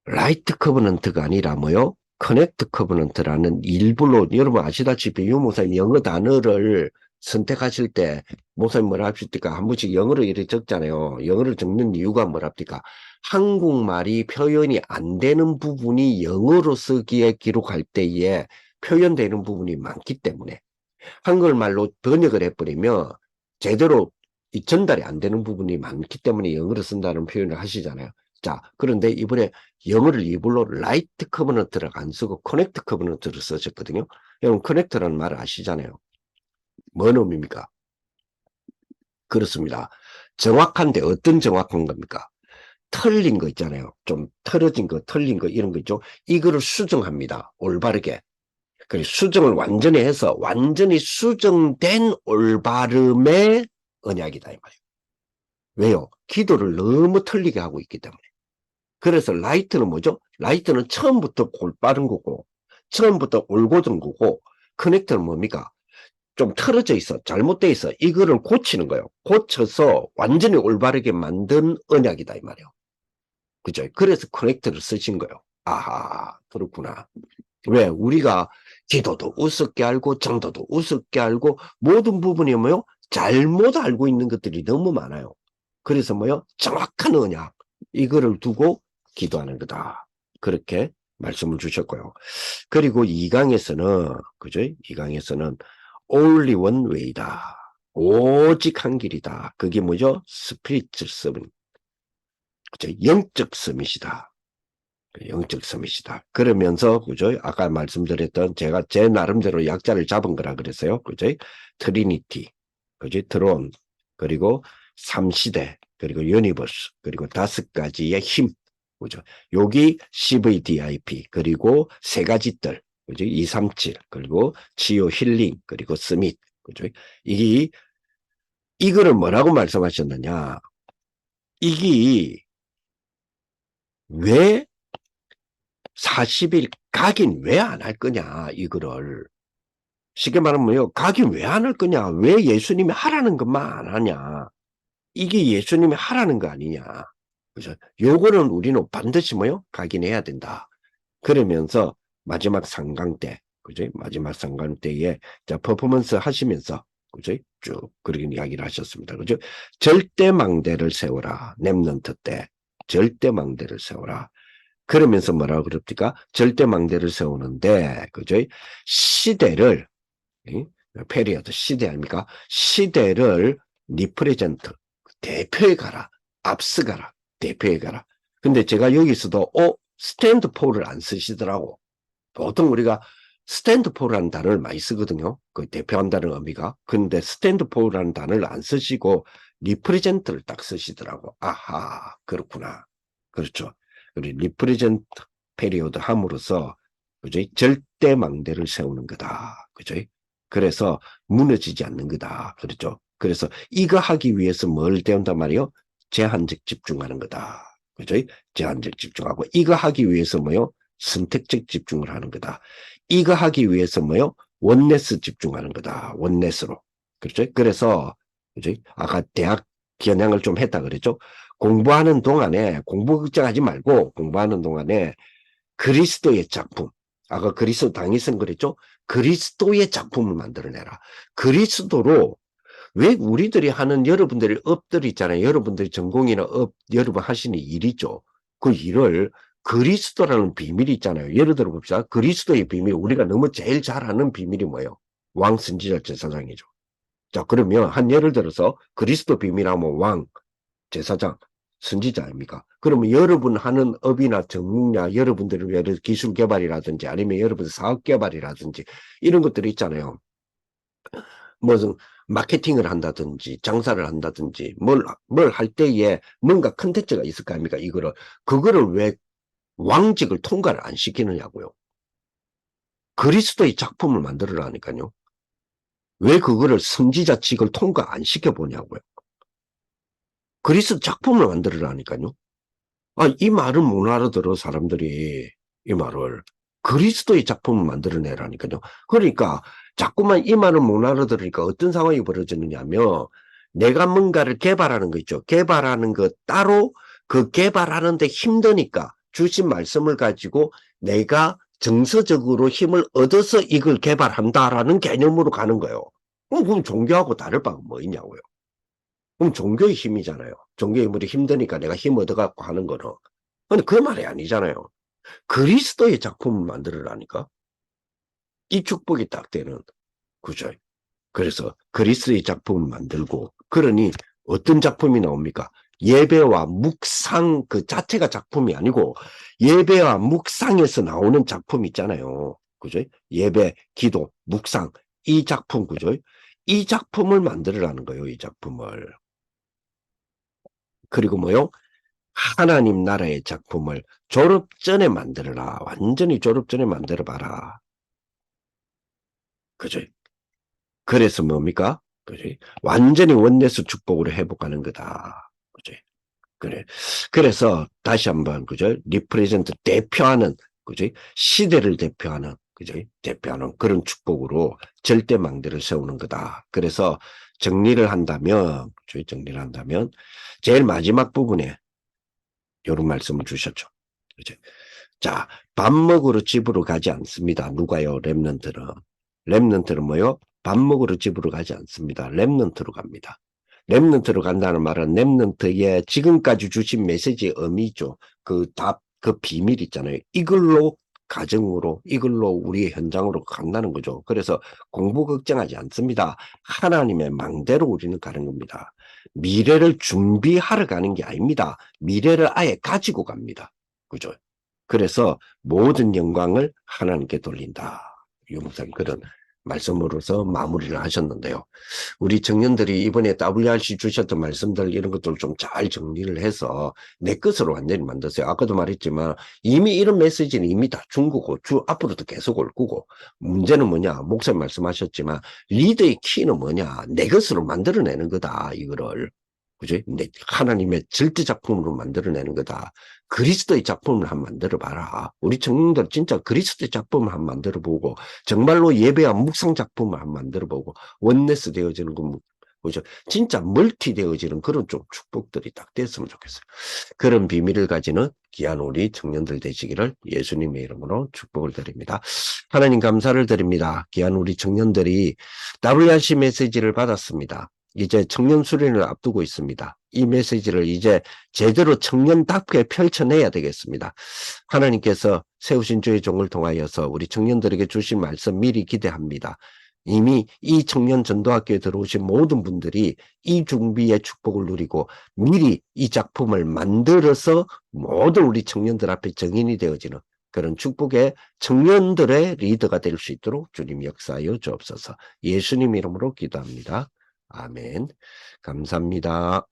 라이트 커버넌트가 아니라 뭐요? 커넥트 커버넌트라는 일부러 여러분 아시다시피 유 목사님 영어 단어를 선택하실 때 목사님 뭐라 합니까? 한 번씩 영어로 이렇게 적잖아요. 영어를 적는 이유가 뭐랍니까? 한국말이 표현이 안 되는 부분이 영어로 쓰기에 기록할 때에 표현되는 부분이 많기 때문에 한글말로 번역을 해버리면 제대로 전달이 안 되는 부분이 많기 때문에 영어로 쓴다는 표현을 하시잖아요. 자, 그런데 이번에 영어를 일부러 라이트 커버넌트를 안 쓰고 커넥트 커버넌트를 쓰셨거든요. 여러분 커넥트라는 말 아시잖아요. 뭔 의미입니까? 그렇습니다. 정확한데 어떤 정확한 겁니까? 틀린 거 있잖아요. 좀 틀어진 거, 틀린 거 이런 거 있죠. 이거를 수정합니다. 올바르게. 그리고 수정을 완전히 해서 완전히 수정된 올바름의 언약이다 이 말이에요. 왜요? 기도를 너무 틀리게 하고 있기 때문에. 그래서 라이트는 뭐죠? 라이트는 처음부터 올바른 거고 처음부터 올곧은 거고 커넥터는 뭡니까? 좀 틀어져 있어. 잘못돼 있어. 이거를 고치는 거예요. 고쳐서 완전히 올바르게 만든 언약이다 이 말이에요. 그죠? 그래서 커넥터를 쓰신 거예요. 아하, 그렇구나. 왜? 우리가 기도도 우습게 알고 정도도 우습게 알고 모든 부분이 뭐요? 잘못 알고 있는 것들이 너무 많아요. 그래서 뭐요? 정확한 언약 이거를 두고 기도하는 거다. 그렇게 말씀을 주셨고요. 그리고 2강에서는 그죠? 2강에서는 only one way다. 오직 한 길이다. 그게 뭐죠? 스피리트 서밋. 그죠? 영적 서밋이다. 영적 서밋이다. 그러면서 그죠? 아까 말씀드렸던 제가 제 나름대로 약자를 잡은 거라 그랬어요. 그죠? 트리니티, 그죠? 트론, 그리고 3시대, 그리고 유니버스, 그리고 5가지의 힘. 그죠? 여기 CVDIP, 그리고 3가지 들, 그죠? 237, 그리고 치유 힐링, 그리고 스밋. 그죠? 이거를 뭐라고 말씀하셨느냐? 이게 왜 40일 가긴 왜 안 할 거냐 이거를 쉽게 말하면 뭐요 가긴 왜 안 할 거냐 왜 예수님이 하라는 것만 안 하냐 이게 예수님이 하라는 거 아니냐 그죠? 요거는 우리는 반드시 뭐요? 각인해야 된다. 그러면서 마지막 상강 때, 그죠? 마지막 상강 때에 자, 퍼포먼스 하시면서, 그죠? 쭉 그렇게 이야기를 하셨습니다. 그죠? 절대 망대를 세워라. 랩넌트 때. 절대 망대를 세워라. 그러면서 뭐라고 그럽니까? 절대 망대를 세우는데, 그죠? 시대를, 페리어드 시대 아닙니까? 시대를 리프레젠트, 대표해 가라. 앞서가라. 대표해 가라. 근데 제가 여기서도, 스탠드 폴을 안 쓰시더라고. 보통 우리가 스탠드 폴이라는 단어를 많이 쓰거든요. 그 대표한다는 의미가. 근데 스탠드 폴이라는 단어를 안 쓰시고, 리프레젠트를 딱 쓰시더라고. 아하, 그렇구나. 그렇죠. 우리 리프레젠트 페리오드 함으로써, 그죠? 절대 망대를 세우는 거다. 그죠? 그래서 무너지지 않는 거다. 그렇죠. 그래서 이거 하기 위해서 뭘 배운단 말이에요? 제한적 집중하는 거다. 그죠? 제한적 집중하고, 이거 하기 위해서 뭐요? 선택적 집중을 하는 거다. 이거 하기 위해서 뭐요? 원네스 집중하는 거다. 원네스로. 그렇죠? 그래서, 그죠? 아까 대학 겨냥을 좀 했다 그랬죠? 공부하는 동안에, 공부 걱정하지 말고, 공부하는 동안에 그리스도의 작품, 아까 그리스도 당위성 그랬죠? 그리스도의 작품을 만들어내라. 그리스도로 왜 우리들이 하는 여러분들의 업들 있잖아요. 여러분들이 전공이나 업, 여러분 하시는 일이죠. 그 일을 그리스도라는 비밀이 있잖아요. 예를 들어 봅시다. 그리스도의 비밀, 우리가 너무 제일 잘 아는 비밀이 뭐예요? 왕, 선지자, 제사장이죠. 자, 그러면 한 예를 들어서 그리스도 비밀하면 왕, 제사장, 선지자 아닙니까? 그러면 여러분 하는 업이나 전공이나 여러분들을 위해 기술 개발이라든지 아니면 여러분 사업 개발이라든지 이런 것들이 있잖아요. 무슨 마케팅을 한다든지 장사를 한다든지 뭘 할 때에 뭔가 컨텐츠가 있을 거 아닙니까? 그거를 왜 왕직을 통과를 안 시키느냐고요. 그리스도의 작품을 만들어라니까요. 왜 그거를 선지자직을 통과 안 시켜보냐고요. 그리스도 작품을 만들어라니까요. 이 말은 못 알아들어 사람들이 이 말을. 그리스도의 작품을 만들어내라니까요. 그러니까 자꾸만 이 말을 못 알아들으니까 어떤 상황이 벌어지느냐면 내가 뭔가를 개발하는 거 있죠. 개발하는 거 따로 그 개발하는데 힘드니까 주신 말씀을 가지고 내가 정서적으로 힘을 얻어서 이걸 개발한다라는 개념으로 가는 거예요. 그럼 종교하고 다를 바가 뭐 있냐고요. 그럼 종교의 힘이잖아요. 종교의 힘이 힘드니까 내가 힘 얻어갖고 하는 거는. 근데 그 말이 아니잖아요. 그리스도의 작품을 만들어라니까. 이 축복이 딱 되는 구조. 그래서 그리스도의 작품을 만들고, 그러니 어떤 작품이 나옵니까? 예배와 묵상 그 자체가 작품이 아니고 예배와 묵상에서 나오는 작품 있잖아요. 그죠? 예배, 기도, 묵상 이 작품 그죠? 이 작품을 만들어라는 거예요. 이 작품을. 그리고 뭐요? 하나님 나라의 작품을 졸업 전에 만들어라. 완전히 졸업 전에 만들어봐라. 그죠? 그래서 뭡니까? 그죠? 완전히 원내스 축복으로 회복하는 거다. 그죠? 그래. 그래서 다시 한번, 그죠? 리프레젠트 대표하는, 그죠? 시대를 대표하는, 그죠? 대표하는 그런 축복으로 절대 망대를 세우는 거다. 그래서 정리를 한다면, 그죠? 정리를 한다면, 제일 마지막 부분에 이런 말씀을 주셨죠. 그죠? 자, 밥 먹으러 집으로 가지 않습니다. 누가요? 랩런트는. 랩런트는 뭐요? 밥 먹으러 집으로 가지 않습니다. 랩런트로 갑니다. 랩런트로 간다는 말은 랩런트의 지금까지 주신 메시지의 의미죠. 그 비밀 있잖아요. 이걸로 가정으로, 이걸로 우리의 현장으로 간다는 거죠. 그래서 공부 걱정하지 않습니다. 하나님의 망대로 우리는 가는 겁니다. 미래를 준비하러 가는 게 아닙니다. 미래를 아예 가지고 갑니다. 그죠? 그래서 모든 영광을 하나님께 돌린다. 유목사님 그런 말씀으로서 마무리를 하셨는데요. 우리 청년들이 이번에 WRC 주셨던 말씀들 이런 것들을 좀 잘 정리를 해서 내 것으로 완전히 만드세요. 아까도 말했지만 이미 이런 메시지는 이미 다 준 거고 앞으로도 계속 올 거고 문제는 뭐냐 목사님 말씀하셨지만 리더의 키는 뭐냐 내 것으로 만들어내는 거다 이거를. 그지? 하나님의 절대 작품으로 만들어내는 거다. 그리스도의 작품을 한번 만들어봐라. 우리 청년들 진짜 그리스도의 작품을 한번 만들어보고 정말로 예배와 묵상 작품을 한번 만들어보고 원네스 되어지는 거 그죠? 진짜 멀티되어지는 그런 좀 축복들이 딱 됐으면 좋겠어요. 그런 비밀을 가지는 귀한 우리 청년들 되시기를 예수님의 이름으로 축복을 드립니다. 하나님 감사를 드립니다. 귀한 우리 청년들이 WRC 메시지를 받았습니다. 이제 청년 수련을 앞두고 있습니다. 이 메시지를 이제 제대로 청년답게 펼쳐내야 되겠습니다. 하나님께서 세우신 주의 종을 통하여서 우리 청년들에게 주신 말씀 미리 기대합니다. 이미 이 청년 전도학교에 들어오신 모든 분들이 이 준비의 축복을 누리고 미리 이 작품을 만들어서 모든 우리 청년들 앞에 정인이 되어지는 그런 축복의 청년들의 리더가 될 수 있도록 주님 역사하여 주옵소서. 예수님 이름으로 기도합니다. 아멘. 감사합니다.